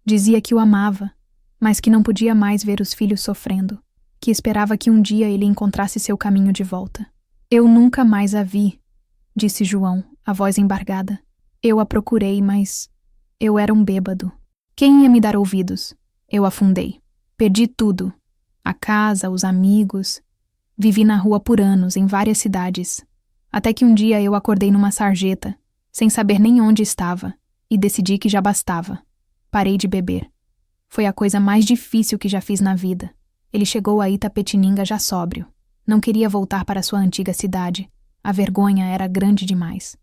Dizia que o amava, mas que não podia mais ver os filhos sofrendo, que esperava que um dia ele encontrasse seu caminho de volta. Eu nunca mais a vi, disse João, a voz embargada. Eu a procurei, mas eu era um bêbado. Quem ia me dar ouvidos? Eu afundei. Perdi tudo. A casa, os amigos. Vivi na rua por anos, em várias cidades. Até que um dia eu acordei numa sarjeta, sem saber nem onde estava, e decidi que já bastava. Parei de beber. Foi a coisa mais difícil que já fiz na vida. Ele chegou a Itapetininga já sóbrio. Não queria voltar para sua antiga cidade. A vergonha era grande demais.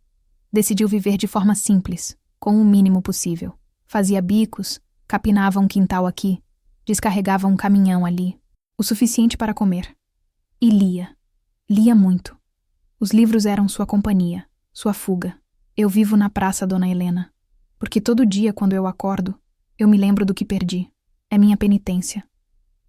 Decidiu viver de forma simples, com o mínimo possível. Fazia bicos, capinava um quintal aqui, descarregava um caminhão ali. O suficiente para comer. E lia. Lia muito. Os livros eram sua companhia, sua fuga. Eu vivo na praça, Dona Helena. Porque todo dia, quando eu acordo, eu me lembro do que perdi. É minha penitência.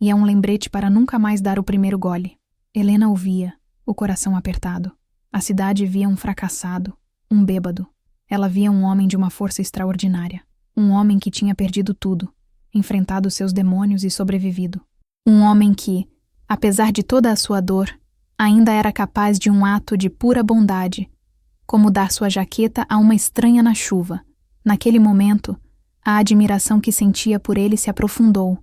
E é um lembrete para nunca mais dar o primeiro gole. Helena ouvia, o coração apertado. A cidade via um fracassado, um bêbado. Ela via um homem de uma força extraordinária. Um homem que tinha perdido tudo, enfrentado seus demônios e sobrevivido. Um homem que, apesar de toda a sua dor, ainda era capaz de um ato de pura bondade, como dar sua jaqueta a uma estranha na chuva. Naquele momento, a admiração que sentia por ele se aprofundou,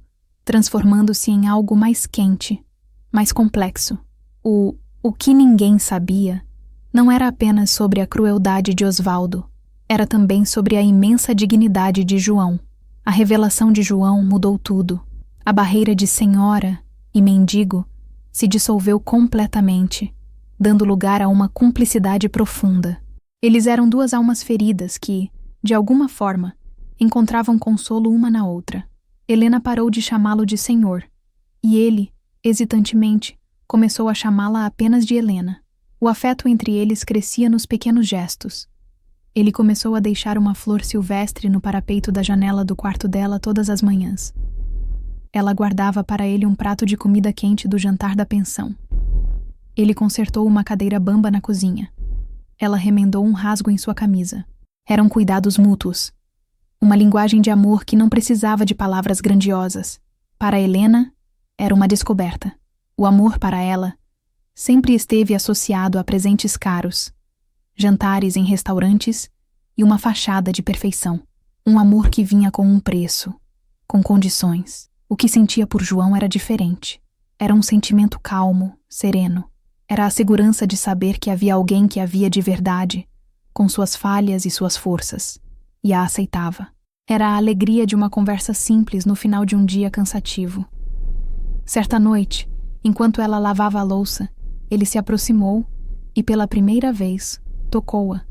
transformando-se em algo mais quente, mais complexo. O que ninguém sabia não era apenas sobre a crueldade de Osvaldo, era também sobre a imensa dignidade de João. A revelação de João mudou tudo. A barreira de senhora e mendigo se dissolveu completamente, dando lugar a uma cumplicidade profunda. Eles eram duas almas feridas que, de alguma forma, encontravam consolo uma na outra. Helena parou de chamá-lo de senhor, e ele, hesitantemente, começou a chamá-la apenas de Helena. O afeto entre eles crescia nos pequenos gestos. Ele começou a deixar uma flor silvestre no parapeito da janela do quarto dela todas as manhãs. Ela guardava para ele um prato de comida quente do jantar da pensão. Ele consertou uma cadeira bamba na cozinha. Ela remendou um rasgo em sua camisa. Eram cuidados mútuos. Uma linguagem de amor que não precisava de palavras grandiosas. Para Helena, era uma descoberta. O amor para ela sempre esteve associado a presentes caros, jantares em restaurantes e uma fachada de perfeição. Um amor que vinha com um preço, com condições. O que sentia por João era diferente. Era um sentimento calmo, sereno. Era a segurança de saber que havia alguém que a via de verdade, com suas falhas e suas forças, e a aceitava. Era a alegria de uma conversa simples no final de um dia cansativo. Certa noite, enquanto ela lavava a louça, ele se aproximou e, pela primeira vez, tocou-a.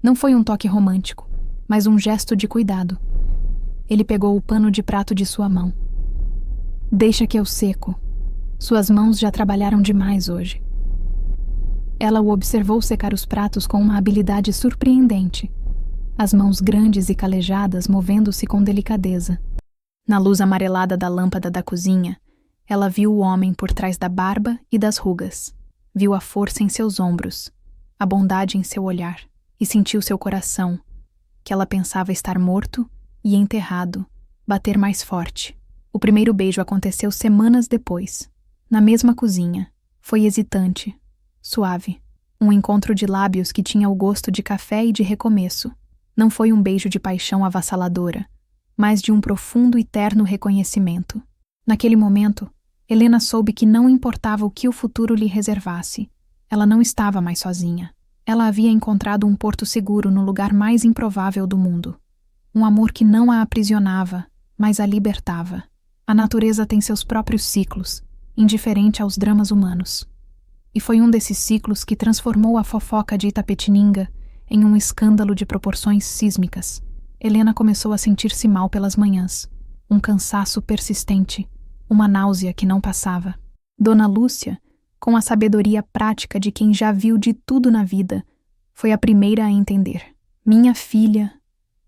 Não foi um toque romântico, mas um gesto de cuidado. Ele pegou o pano de prato de sua mão. Deixa que eu seco. Suas mãos já trabalharam demais hoje. Ela o observou secar os pratos com uma habilidade surpreendente, as mãos grandes e calejadas movendo-se com delicadeza. Na luz amarelada da lâmpada da cozinha, ela viu o homem por trás da barba e das rugas. Viu a força em seus ombros, a bondade em seu olhar, e sentiu seu coração, que ela pensava estar morto e enterrado, bater mais forte. O primeiro beijo aconteceu semanas depois, na mesma cozinha. Foi hesitante, suave. Um encontro de lábios que tinha o gosto de café e de recomeço. Não foi um beijo de paixão avassaladora, mas de um profundo e terno reconhecimento. Naquele momento, Helena soube que não importava o que o futuro lhe reservasse. Ela não estava mais sozinha. Ela havia encontrado um porto seguro no lugar mais improvável do mundo. Um amor que não a aprisionava, mas a libertava. A natureza tem seus próprios ciclos, indiferente aos dramas humanos. E foi um desses ciclos que transformou a fofoca de Itapetininga em um escândalo de proporções sísmicas. Helena começou a sentir-se mal pelas manhãs. Um cansaço persistente, uma náusea que não passava. Dona Lúcia, com a sabedoria prática de quem já viu de tudo na vida, foi a primeira a entender. Minha filha,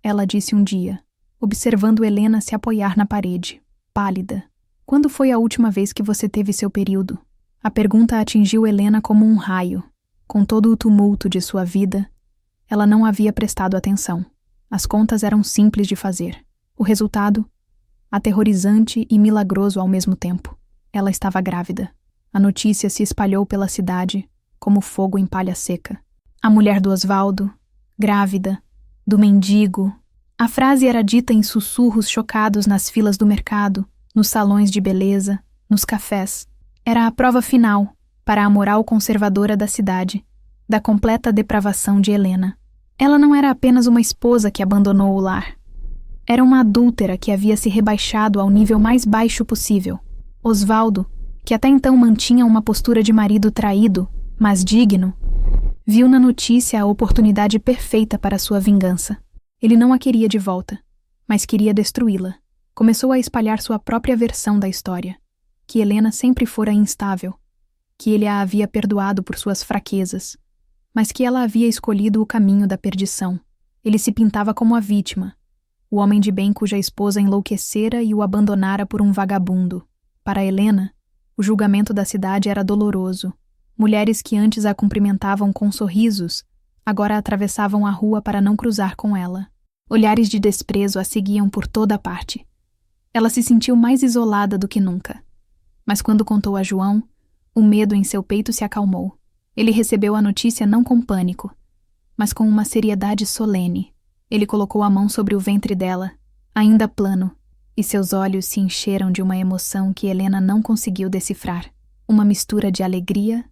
ela disse um dia, observando Helena se apoiar na parede, pálida. Quando foi a última vez que você teve seu período? A pergunta atingiu Helena como um raio. Com todo o tumulto de sua vida, ela não havia prestado atenção. As contas eram simples de fazer. O resultado? Aterrorizante e milagroso ao mesmo tempo. Ela estava grávida. A notícia se espalhou pela cidade, como fogo em palha seca. A mulher do Osvaldo, grávida, do mendigo. A frase era dita em sussurros chocados nas filas do mercado, nos salões de beleza, nos cafés. Era a prova final para a moral conservadora da cidade, da completa depravação de Helena. Ela não era apenas uma esposa que abandonou o lar. Era uma adúltera que havia se rebaixado ao nível mais baixo possível. Osvaldo, que até então mantinha uma postura de marido traído, mas digno, viu na notícia a oportunidade perfeita para sua vingança. Ele não a queria de volta, mas queria destruí-la. Começou a espalhar sua própria versão da história, que Helena sempre fora instável, que ele a havia perdoado por suas fraquezas, mas que ela havia escolhido o caminho da perdição. Ele se pintava como a vítima, o homem de bem cuja esposa enlouquecera e o abandonara por um vagabundo. Para Helena, o julgamento da cidade era doloroso, Mulheres que antes a cumprimentavam com sorrisos, agora atravessavam a rua para não cruzar com ela. Olhares de desprezo a seguiam por toda a parte. Ela se sentiu mais isolada do que nunca. Mas quando contou a João, o medo em seu peito se acalmou. Ele recebeu a notícia não com pânico, mas com uma seriedade solene. Ele colocou a mão sobre o ventre dela, ainda plano, e seus olhos se encheram de uma emoção que Helena não conseguiu decifrar. Uma mistura de alegria,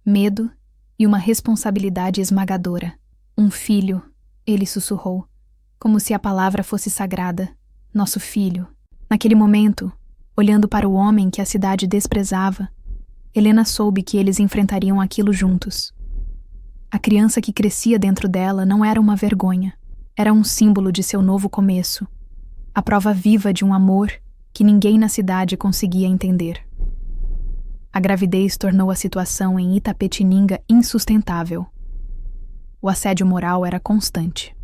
medo e uma responsabilidade esmagadora. Um filho, ele sussurrou, como se a palavra fosse sagrada. Nosso filho. Naquele momento, olhando para o homem que a cidade desprezava, Helena soube que eles enfrentariam aquilo juntos. A criança que crescia dentro dela não era uma vergonha, era um símbolo de seu novo começo, a prova viva de um amor que ninguém na cidade conseguia entender. A gravidez tornou a situação em Itapetininga insustentável. O assédio moral era constante.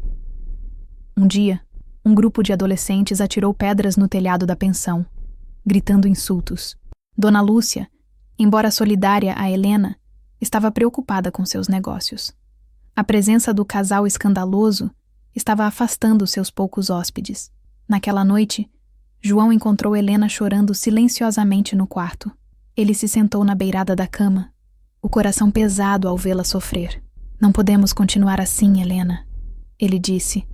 Um dia, um grupo de adolescentes atirou pedras no telhado da pensão, gritando insultos. Dona Lúcia, embora solidária a Helena, estava preocupada com seus negócios. A presença do casal escandaloso estava afastando seus poucos hóspedes. Naquela noite, João encontrou Helena chorando silenciosamente no quarto. Ele se sentou na beirada da cama, o coração pesado ao vê-la sofrer. Não podemos continuar assim, Helena, ele disse,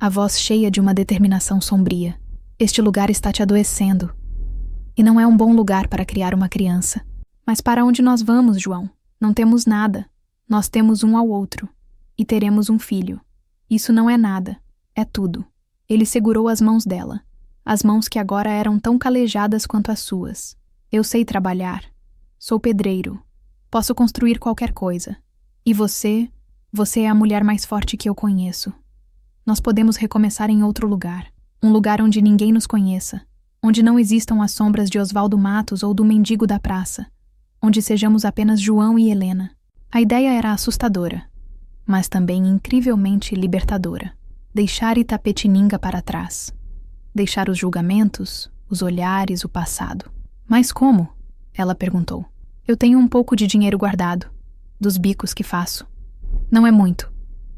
a voz cheia de uma determinação sombria. Este lugar está te adoecendo. E não é um bom lugar para criar uma criança. Mas para onde nós vamos, João? Não temos nada. Nós temos um ao outro. E teremos um filho. Isso não é nada. É tudo. Ele segurou as mãos dela. As mãos que agora eram tão calejadas quanto as suas. Eu sei trabalhar. Sou pedreiro. Posso construir qualquer coisa. E você é a mulher mais forte que eu conheço. Nós podemos recomeçar em outro lugar. Um lugar onde ninguém nos conheça. Onde não existam as sombras de Oswaldo Matos ou do mendigo da praça. Onde sejamos apenas João e Helena. A ideia era assustadora, mas também incrivelmente libertadora. Deixar Itapetininga para trás. Deixar os julgamentos, os olhares, o passado. Mas como? Ela perguntou. Eu tenho um pouco de dinheiro guardado, dos bicos que faço. Não é muito,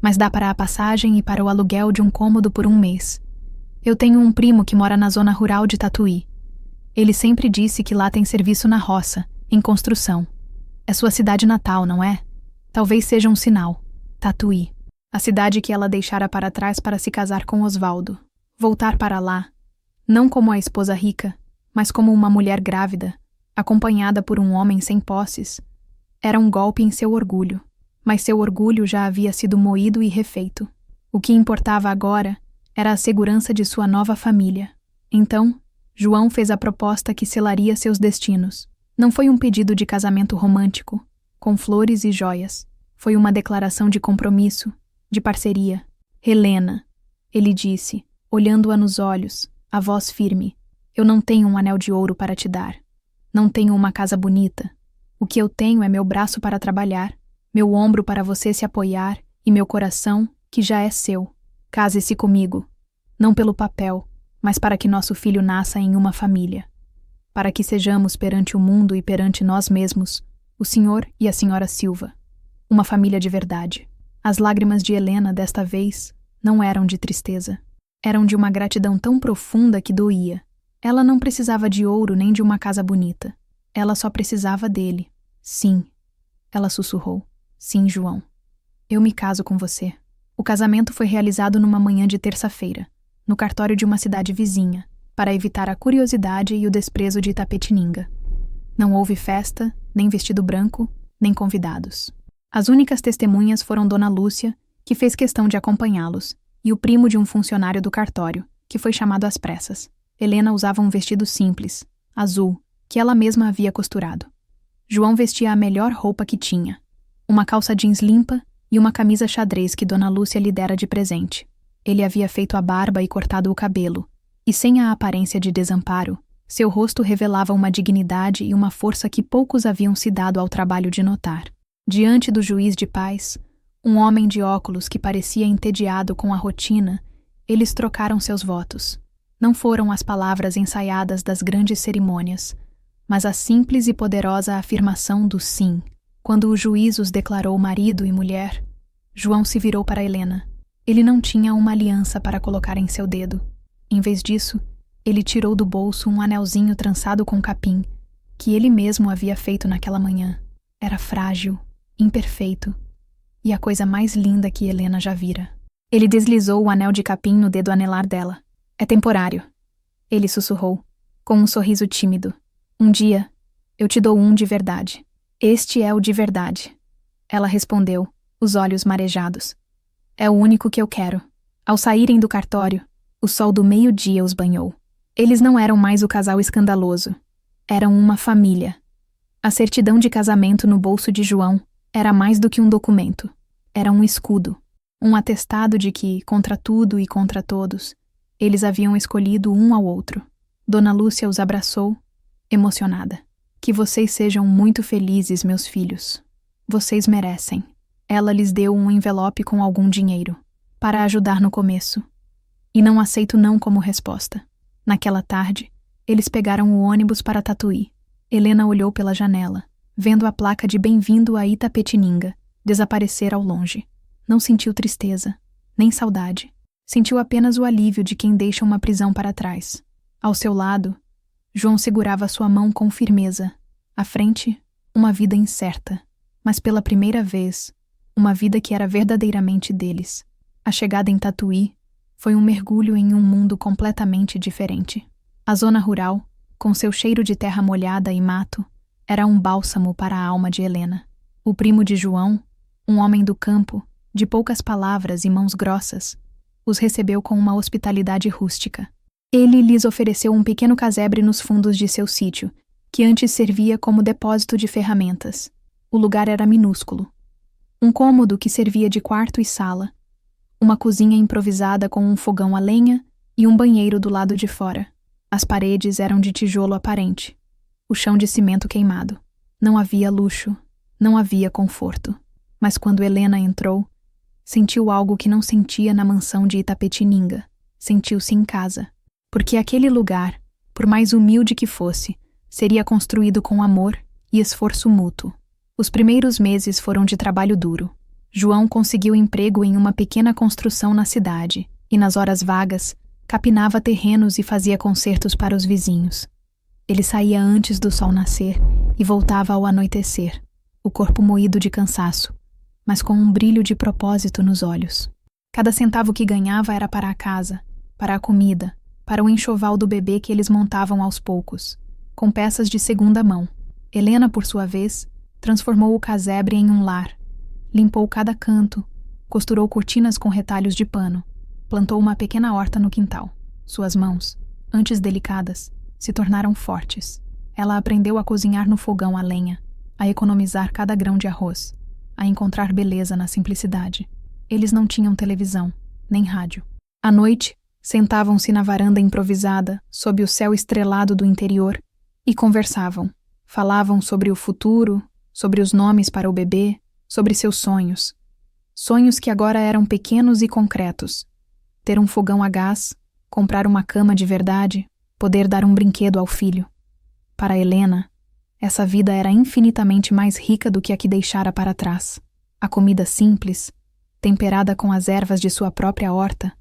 mas dá para a passagem e para o aluguel de um cômodo por um mês. Eu tenho um primo que mora na zona rural de Tatuí. Ele sempre disse que lá tem serviço na roça, em construção. É sua cidade natal, não é? Talvez seja um sinal. Tatuí. A cidade que ela deixara para trás para se casar com Osvaldo. Voltar para lá, não como a esposa rica, mas como uma mulher grávida, acompanhada por um homem sem posses. Era um golpe em seu orgulho, mas seu orgulho já havia sido moído e refeito. O que importava agora era a segurança de sua nova família. Então, João fez a proposta que selaria seus destinos. Não foi um pedido de casamento romântico, com flores e joias. Foi uma declaração de compromisso, de parceria. Helena, ele disse, olhando-a nos olhos, a voz firme. Eu não tenho um anel de ouro para te dar. Não tenho uma casa bonita. O que eu tenho é meu braço para trabalhar, meu ombro para você se apoiar e meu coração, que já é seu. Case-se comigo, não pelo papel, mas para que nosso filho nasça em uma família. Para que sejamos perante o mundo e perante nós mesmos, o senhor e a senhora Silva. Uma família de verdade. As lágrimas de Helena, desta vez, não eram de tristeza. Eram de uma gratidão tão profunda que doía. Ela não precisava de ouro nem de uma casa bonita. Ela só precisava dele. Sim, ela sussurrou. Sim, João. Eu me caso com você. O casamento foi realizado numa manhã de terça-feira, no cartório de uma cidade vizinha, para evitar a curiosidade e o desprezo de Itapetininga. Não houve festa, nem vestido branco, nem convidados. As únicas testemunhas foram Dona Lúcia, que fez questão de acompanhá-los, e o primo de um funcionário do cartório, que foi chamado às pressas. Helena usava um vestido simples, azul, que ela mesma havia costurado. João vestia a melhor roupa que tinha, uma calça jeans limpa e uma camisa xadrez que Dona Lúcia lhe dera de presente. Ele havia feito a barba e cortado o cabelo, e sem a aparência de desamparo, seu rosto revelava uma dignidade e uma força que poucos haviam se dado ao trabalho de notar. Diante do juiz de paz, um homem de óculos que parecia entediado com a rotina, eles trocaram seus votos. Não foram as palavras ensaiadas das grandes cerimônias, mas a simples e poderosa afirmação do sim. Quando o juiz os declarou marido e mulher, João se virou para Helena. Ele não tinha uma aliança para colocar em seu dedo. Em vez disso, ele tirou do bolso um anelzinho trançado com capim, que ele mesmo havia feito naquela manhã. Era frágil, imperfeito, e a coisa mais linda que Helena já vira. Ele deslizou o anel de capim no dedo anelar dela. É temporário, ele sussurrou, com um sorriso tímido. Um dia, eu te dou um de verdade. Este é o de verdade. Ela respondeu, os olhos marejados. É o único que eu quero. Ao saírem do cartório, o sol do meio-dia os banhou. Eles não eram mais o casal escandaloso. Eram uma família. A certidão de casamento no bolso de João era mais do que um documento. Era um escudo. Um atestado de que, contra tudo e contra todos, eles haviam escolhido um ao outro. Dona Lúcia os abraçou, emocionada. Que vocês sejam muito felizes, meus filhos. Vocês merecem. Ela lhes deu um envelope com algum dinheiro, para ajudar no começo. E não aceito não como resposta. Naquela tarde, eles pegaram o ônibus para Tatuí. Helena olhou pela janela, vendo a placa de bem-vindo a Itapetininga desaparecer ao longe. Não sentiu tristeza, nem saudade. Sentiu apenas o alívio de quem deixa uma prisão para trás. Ao seu lado, João segurava sua mão com firmeza. À frente, uma vida incerta, mas pela primeira vez, uma vida que era verdadeiramente deles. A chegada em Tatuí foi um mergulho em um mundo completamente diferente. A zona rural, com seu cheiro de terra molhada e mato, era um bálsamo para a alma de Helena. O primo de João, um homem do campo, de poucas palavras e mãos grossas, os recebeu com uma hospitalidade rústica. Ele lhes ofereceu um pequeno casebre nos fundos de seu sítio, que antes servia como depósito de ferramentas. O lugar era minúsculo. Um cômodo que servia de quarto e sala, uma cozinha improvisada com um fogão a lenha e um banheiro do lado de fora. As paredes eram de tijolo aparente, o chão de cimento queimado. Não havia luxo, não havia conforto. Mas quando Helena entrou, sentiu algo que não sentia na mansão de Itapetininga. Sentiu-se em casa. Porque aquele lugar, por mais humilde que fosse, seria construído com amor e esforço mútuo. Os primeiros meses foram de trabalho duro. João conseguiu emprego em uma pequena construção na cidade e, nas horas vagas, capinava terrenos e fazia concertos para os vizinhos. Ele saía antes do sol nascer e voltava ao anoitecer, o corpo moído de cansaço, mas com um brilho de propósito nos olhos. Cada centavo que ganhava era para a casa, para a comida, para o enxoval do bebê que eles montavam aos poucos, com peças de segunda mão. Helena, por sua vez, transformou o casebre em um lar. Limpou cada canto, costurou cortinas com retalhos de pano, plantou uma pequena horta no quintal. Suas mãos, antes delicadas, se tornaram fortes. Ela aprendeu a cozinhar no fogão a lenha, a economizar cada grão de arroz, a encontrar beleza na simplicidade. Eles não tinham televisão, nem rádio. À noite, sentavam-se na varanda improvisada, sob o céu estrelado do interior, e conversavam. Falavam sobre o futuro, sobre os nomes para o bebê, sobre seus sonhos. Sonhos que agora eram pequenos e concretos. Ter um fogão a gás, comprar uma cama de verdade, poder dar um brinquedo ao filho. Para Helena, essa vida era infinitamente mais rica do que a que deixara para trás. A comida simples, temperada com as ervas de sua própria horta,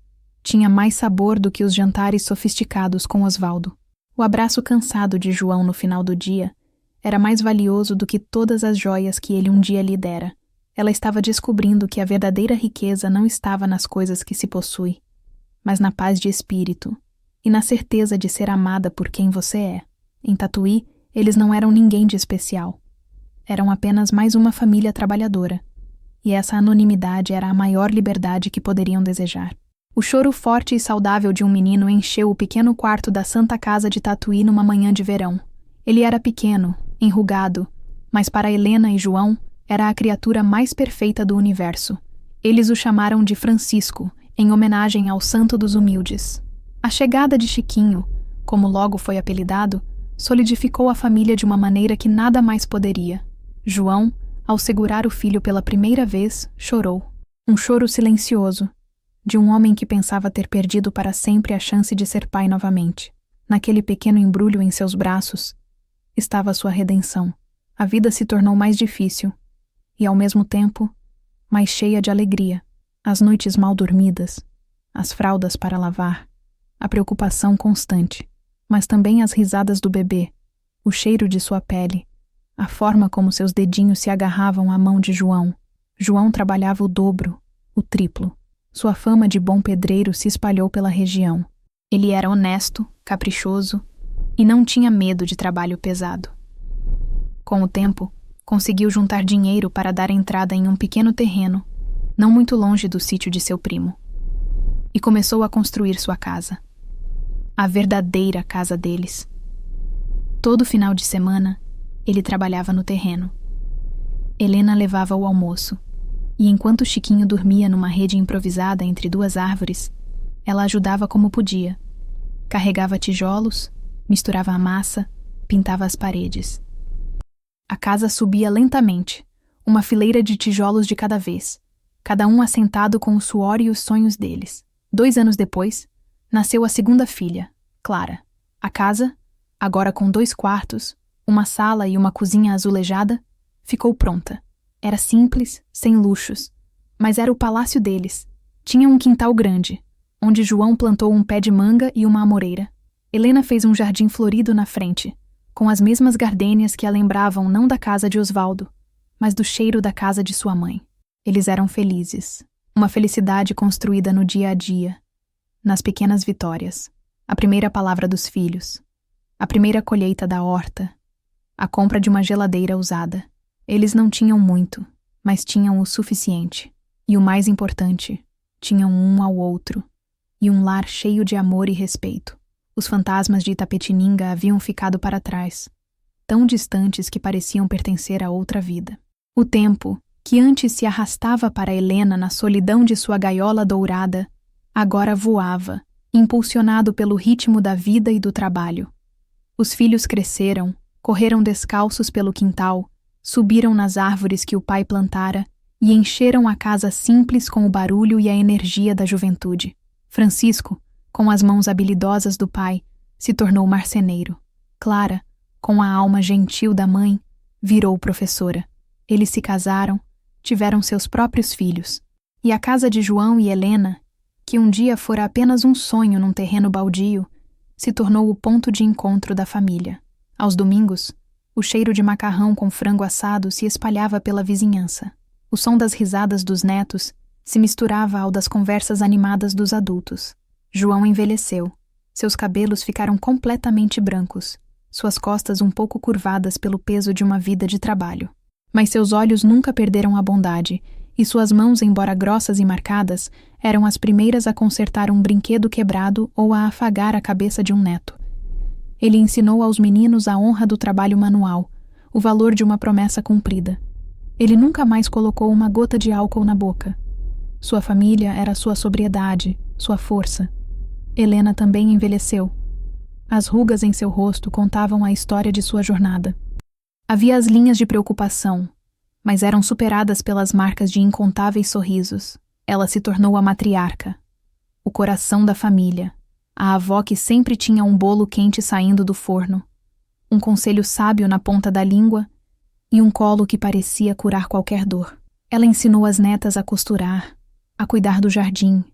tinha mais sabor do que os jantares sofisticados com Osvaldo. O abraço cansado de João no final do dia era mais valioso do que todas as joias que ele um dia lhe dera. Ela estava descobrindo que a verdadeira riqueza não estava nas coisas que se possui, mas na paz de espírito e na certeza de ser amada por quem você é. Em Tatuí, eles não eram ninguém de especial. Eram apenas mais uma família trabalhadora, e essa anonimidade era a maior liberdade que poderiam desejar. O choro forte e saudável de um menino encheu o pequeno quarto da Santa Casa de Tatuí numa manhã de verão. Ele era pequeno, enrugado, mas para Helena e João era a criatura mais perfeita do universo. Eles o chamaram de Francisco, em homenagem ao santo dos humildes. A chegada de Chiquinho, como logo foi apelidado, solidificou a família de uma maneira que nada mais poderia. João, ao segurar o filho pela primeira vez, chorou. Um choro silencioso, de um homem que pensava ter perdido para sempre a chance de ser pai novamente. Naquele pequeno embrulho em seus braços estava sua redenção. A vida se tornou mais difícil, e, ao mesmo tempo, mais cheia de alegria. As noites mal dormidas, as fraldas para lavar, a preocupação constante, mas também as risadas do bebê, o cheiro de sua pele, a forma como seus dedinhos se agarravam à mão de João. João trabalhava o dobro, o triplo. Sua fama de bom pedreiro se espalhou pela região. Ele era honesto, caprichoso e não tinha medo de trabalho pesado. Com o tempo, conseguiu juntar dinheiro para dar entrada em um pequeno terreno, não muito longe do sítio de seu primo, e começou a construir sua casa. A verdadeira casa deles. Todo final de semana, ele trabalhava no terreno. Helena levava o almoço, e enquanto Chiquinho dormia numa rede improvisada entre duas árvores, ela ajudava como podia. Carregava tijolos, misturava a massa, pintava as paredes. A casa subia lentamente, uma fileira de tijolos de cada vez, cada um assentado com o suor e os sonhos deles. 2 anos depois, nasceu a segunda filha, Clara. A casa, agora com 2 quartos, uma sala e uma cozinha azulejada, ficou pronta. Era simples, sem luxos, mas era o palácio deles. Tinha um quintal grande, onde João plantou um pé de manga e uma amoreira. Helena fez um jardim florido na frente, com as mesmas gardênias que a lembravam não da casa de Osvaldo, mas do cheiro da casa de sua mãe. Eles eram felizes. Uma felicidade construída no dia a dia, nas pequenas vitórias. A primeira palavra dos filhos, a primeira colheita da horta, a compra de uma geladeira usada. Eles não tinham muito, mas tinham o suficiente. E o mais importante, tinham um ao outro, e um lar cheio de amor e respeito. Os fantasmas de Itapetininga haviam ficado para trás, tão distantes que pareciam pertencer a outra vida. O tempo, que antes se arrastava para Helena na solidão de sua gaiola dourada, agora voava, impulsionado pelo ritmo da vida e do trabalho. Os filhos cresceram, correram descalços pelo quintal, subiram nas árvores que o pai plantara e encheram a casa simples com o barulho e a energia da juventude. Francisco, com as mãos habilidosas do pai, se tornou marceneiro. Clara, com a alma gentil da mãe, virou professora. Eles se casaram, tiveram seus próprios filhos. E a casa de João e Helena, que um dia fora apenas um sonho num terreno baldio, se tornou o ponto de encontro da família. Aos domingos, o cheiro de macarrão com frango assado se espalhava pela vizinhança. O som das risadas dos netos se misturava ao das conversas animadas dos adultos. João envelheceu. Seus cabelos ficaram completamente brancos, suas costas um pouco curvadas pelo peso de uma vida de trabalho. Mas seus olhos nunca perderam a bondade, e suas mãos, embora grossas e marcadas, eram as primeiras a consertar um brinquedo quebrado ou a afagar a cabeça de um neto. Ele ensinou aos meninos a honra do trabalho manual, o valor de uma promessa cumprida. Ele nunca mais colocou uma gota de álcool na boca. Sua família era sua sobriedade, sua força. Helena também envelheceu. As rugas em seu rosto contavam a história de sua jornada. Havia as linhas de preocupação, mas eram superadas pelas marcas de incontáveis sorrisos. Ela se tornou a matriarca, o coração da família, a avó que sempre tinha um bolo quente saindo do forno, um conselho sábio na ponta da língua e um colo que parecia curar qualquer dor. Ela ensinou as netas a costurar, a cuidar do jardim,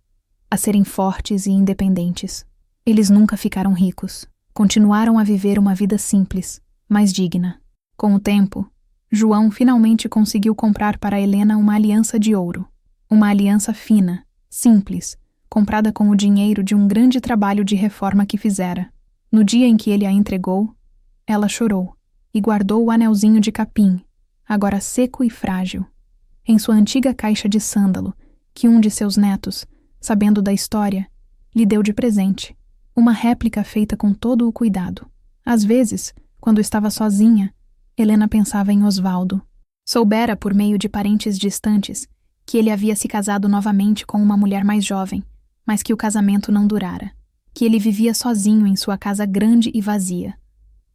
a serem fortes e independentes. Eles nunca ficaram ricos. Continuaram a viver uma vida simples, mas digna. Com o tempo, João finalmente conseguiu comprar para Helena uma aliança de ouro. Uma aliança fina, simples, comprada com o dinheiro de um grande trabalho de reforma que fizera. No dia em que ele a entregou, ela chorou e guardou o anelzinho de capim, agora seco e frágil, em sua antiga caixa de sândalo, que um de seus netos, sabendo da história, lhe deu de presente, uma réplica feita com todo o cuidado. Às vezes, quando estava sozinha, Helena pensava em Osvaldo. Soubera, por meio de parentes distantes, que ele havia se casado novamente com uma mulher mais jovem, mas que o casamento não durara, que ele vivia sozinho em sua casa grande e vazia,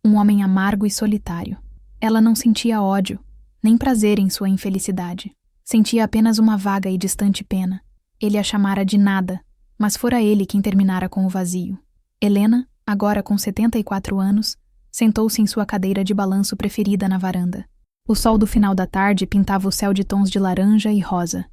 um homem amargo e solitário. Ela não sentia ódio, nem prazer em sua infelicidade. Sentia apenas uma vaga e distante pena. Ele a chamara de nada, mas fora ele quem terminara com o vazio. Helena, agora com 74 anos, sentou-se em sua cadeira de balanço preferida na varanda. O sol do final da tarde pintava o céu de tons de laranja e rosa,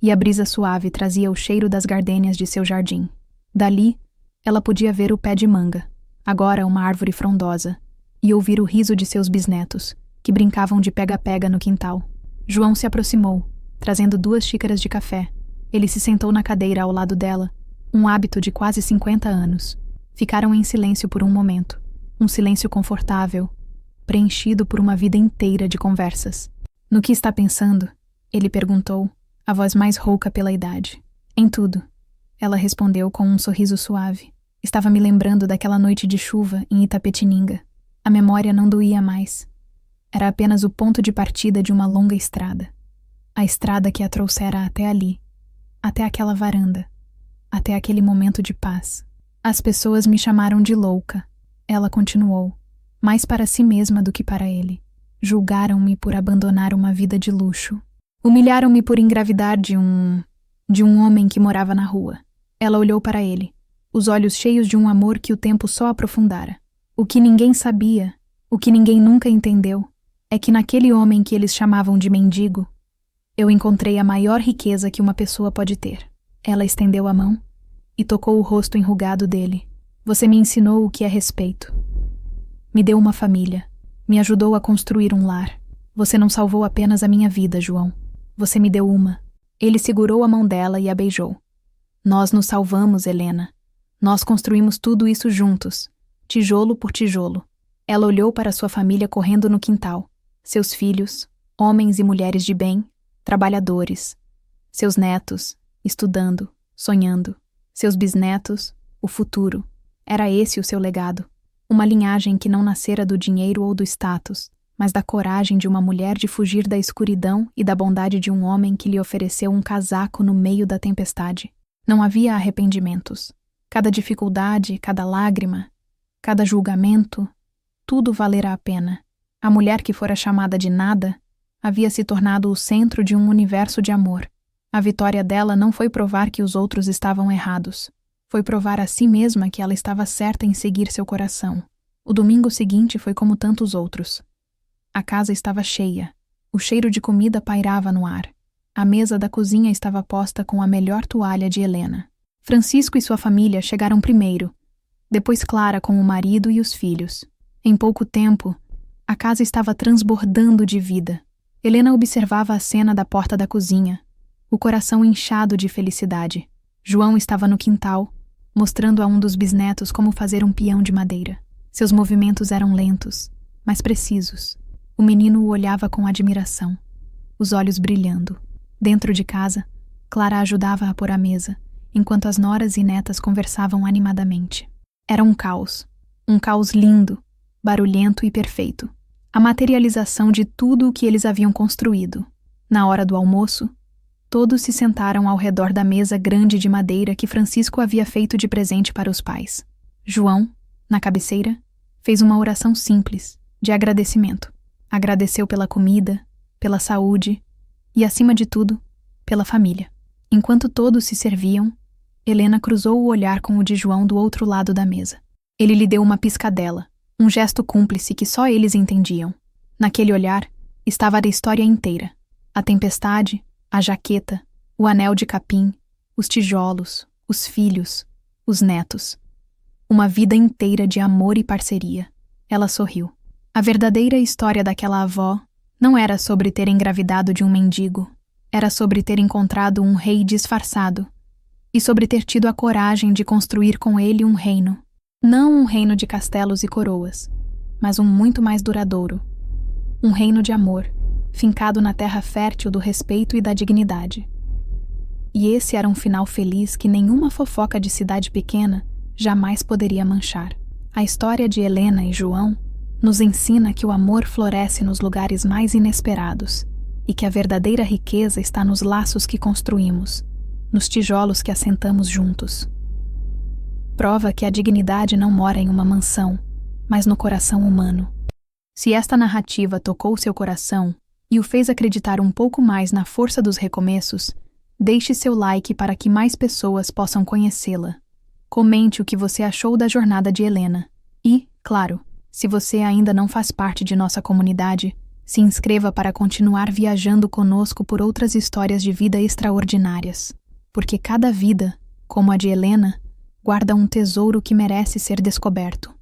e a brisa suave trazia o cheiro das gardênias de seu jardim. Dali, ela podia ver o pé de manga, agora uma árvore frondosa, e ouvir o riso de seus bisnetos, que brincavam de pega-pega no quintal. João se aproximou, trazendo 2 xícaras de café. Ele se sentou na cadeira ao lado dela, um hábito de quase 50 anos. Ficaram em silêncio por um momento, um silêncio confortável, preenchido por uma vida inteira de conversas. No que está pensando? Ele perguntou, a voz mais rouca pela idade. Em tudo. Ela respondeu com um sorriso suave. Estava me lembrando daquela noite de chuva em Itapetininga. A memória não doía mais. Era apenas o ponto de partida de uma longa estrada. A estrada que a trouxera até ali, até aquela varanda, até aquele momento de paz. As pessoas me chamaram de louca. Ela continuou, mais para si mesma do que para ele. Julgaram-me por abandonar uma vida de luxo. Humilharam-me por engravidar de um homem que morava na rua. Ela olhou para ele, os olhos cheios de um amor que o tempo só aprofundara. O que ninguém sabia, o que ninguém nunca entendeu, é que naquele homem que eles chamavam de mendigo, eu encontrei a maior riqueza que uma pessoa pode ter. Ela estendeu a mão e tocou o rosto enrugado dele. Você me ensinou o que é respeito. Me deu uma família. Me ajudou a construir um lar. Você não salvou apenas a minha vida, João. Você me deu uma. Ele segurou a mão dela e a beijou. Nós nos salvamos, Helena. Nós construímos tudo isso juntos, tijolo por tijolo. Ela olhou para sua família correndo no quintal. Seus filhos, homens e mulheres de bem, trabalhadores. Seus netos, estudando, sonhando. Seus bisnetos, o futuro. Era esse o seu legado. Uma linhagem que não nascera do dinheiro ou do status, mas da coragem de uma mulher de fugir da escuridão e da bondade de um homem que lhe ofereceu um casaco no meio da tempestade. Não havia arrependimentos. Cada dificuldade, cada lágrima, cada julgamento, tudo valera a pena. A mulher que fora chamada de nada havia se tornado o centro de um universo de amor. A vitória dela não foi provar que os outros estavam errados. Foi provar a si mesma que ela estava certa em seguir seu coração. O domingo seguinte foi como tantos outros. A casa estava cheia. O cheiro de comida pairava no ar. A mesa da cozinha estava posta com a melhor toalha de Helena. Francisco e sua família chegaram primeiro, depois Clara com o marido e os filhos. Em pouco tempo, a casa estava transbordando de vida. Helena observava a cena da porta da cozinha, o coração inchado de felicidade. João estava no quintal, mostrando a um dos bisnetos como fazer um peão de madeira. Seus movimentos eram lentos, mas precisos. O menino o olhava com admiração, os olhos brilhando. Dentro de casa, Clara ajudava a pôr a mesa, enquanto as noras e netas conversavam animadamente. Era um caos lindo, barulhento e perfeito. A materialização de tudo o que eles haviam construído. Na hora do almoço, todos se sentaram ao redor da mesa grande de madeira que Francisco havia feito de presente para os pais. João, na cabeceira, fez uma oração simples, de agradecimento. Agradeceu pela comida, pela saúde e, acima de tudo, pela família. Enquanto todos se serviam, Helena cruzou o olhar com o de João do outro lado da mesa. Ele lhe deu uma piscadela, um gesto cúmplice que só eles entendiam. Naquele olhar estava a história inteira. A tempestade, a jaqueta, o anel de capim, os tijolos, os filhos, os netos. Uma vida inteira de amor e parceria. Ela sorriu. A verdadeira história daquela avó não era sobre ter engravidado de um mendigo. Era sobre ter encontrado um rei disfarçado e sobre ter tido a coragem de construir com ele um reino. Não um reino de castelos e coroas, mas um muito mais duradouro. Um reino de amor, fincado na terra fértil do respeito e da dignidade. E esse era um final feliz que nenhuma fofoca de cidade pequena jamais poderia manchar. A história de Helena e João nos ensina que o amor floresce nos lugares mais inesperados e que a verdadeira riqueza está nos laços que construímos, nos tijolos que assentamos juntos. Prova que a dignidade não mora em uma mansão, mas no coração humano. Se esta narrativa tocou seu coração e o fez acreditar um pouco mais na força dos recomeços, deixe seu like para que mais pessoas possam conhecê-la. Comente o que você achou da jornada de Helena. E, claro, se você ainda não faz parte de nossa comunidade, Se inscreva para continuar viajando conosco por outras histórias de vida extraordinárias, porque cada vida, como a de Helena, guarda um tesouro que merece ser descoberto.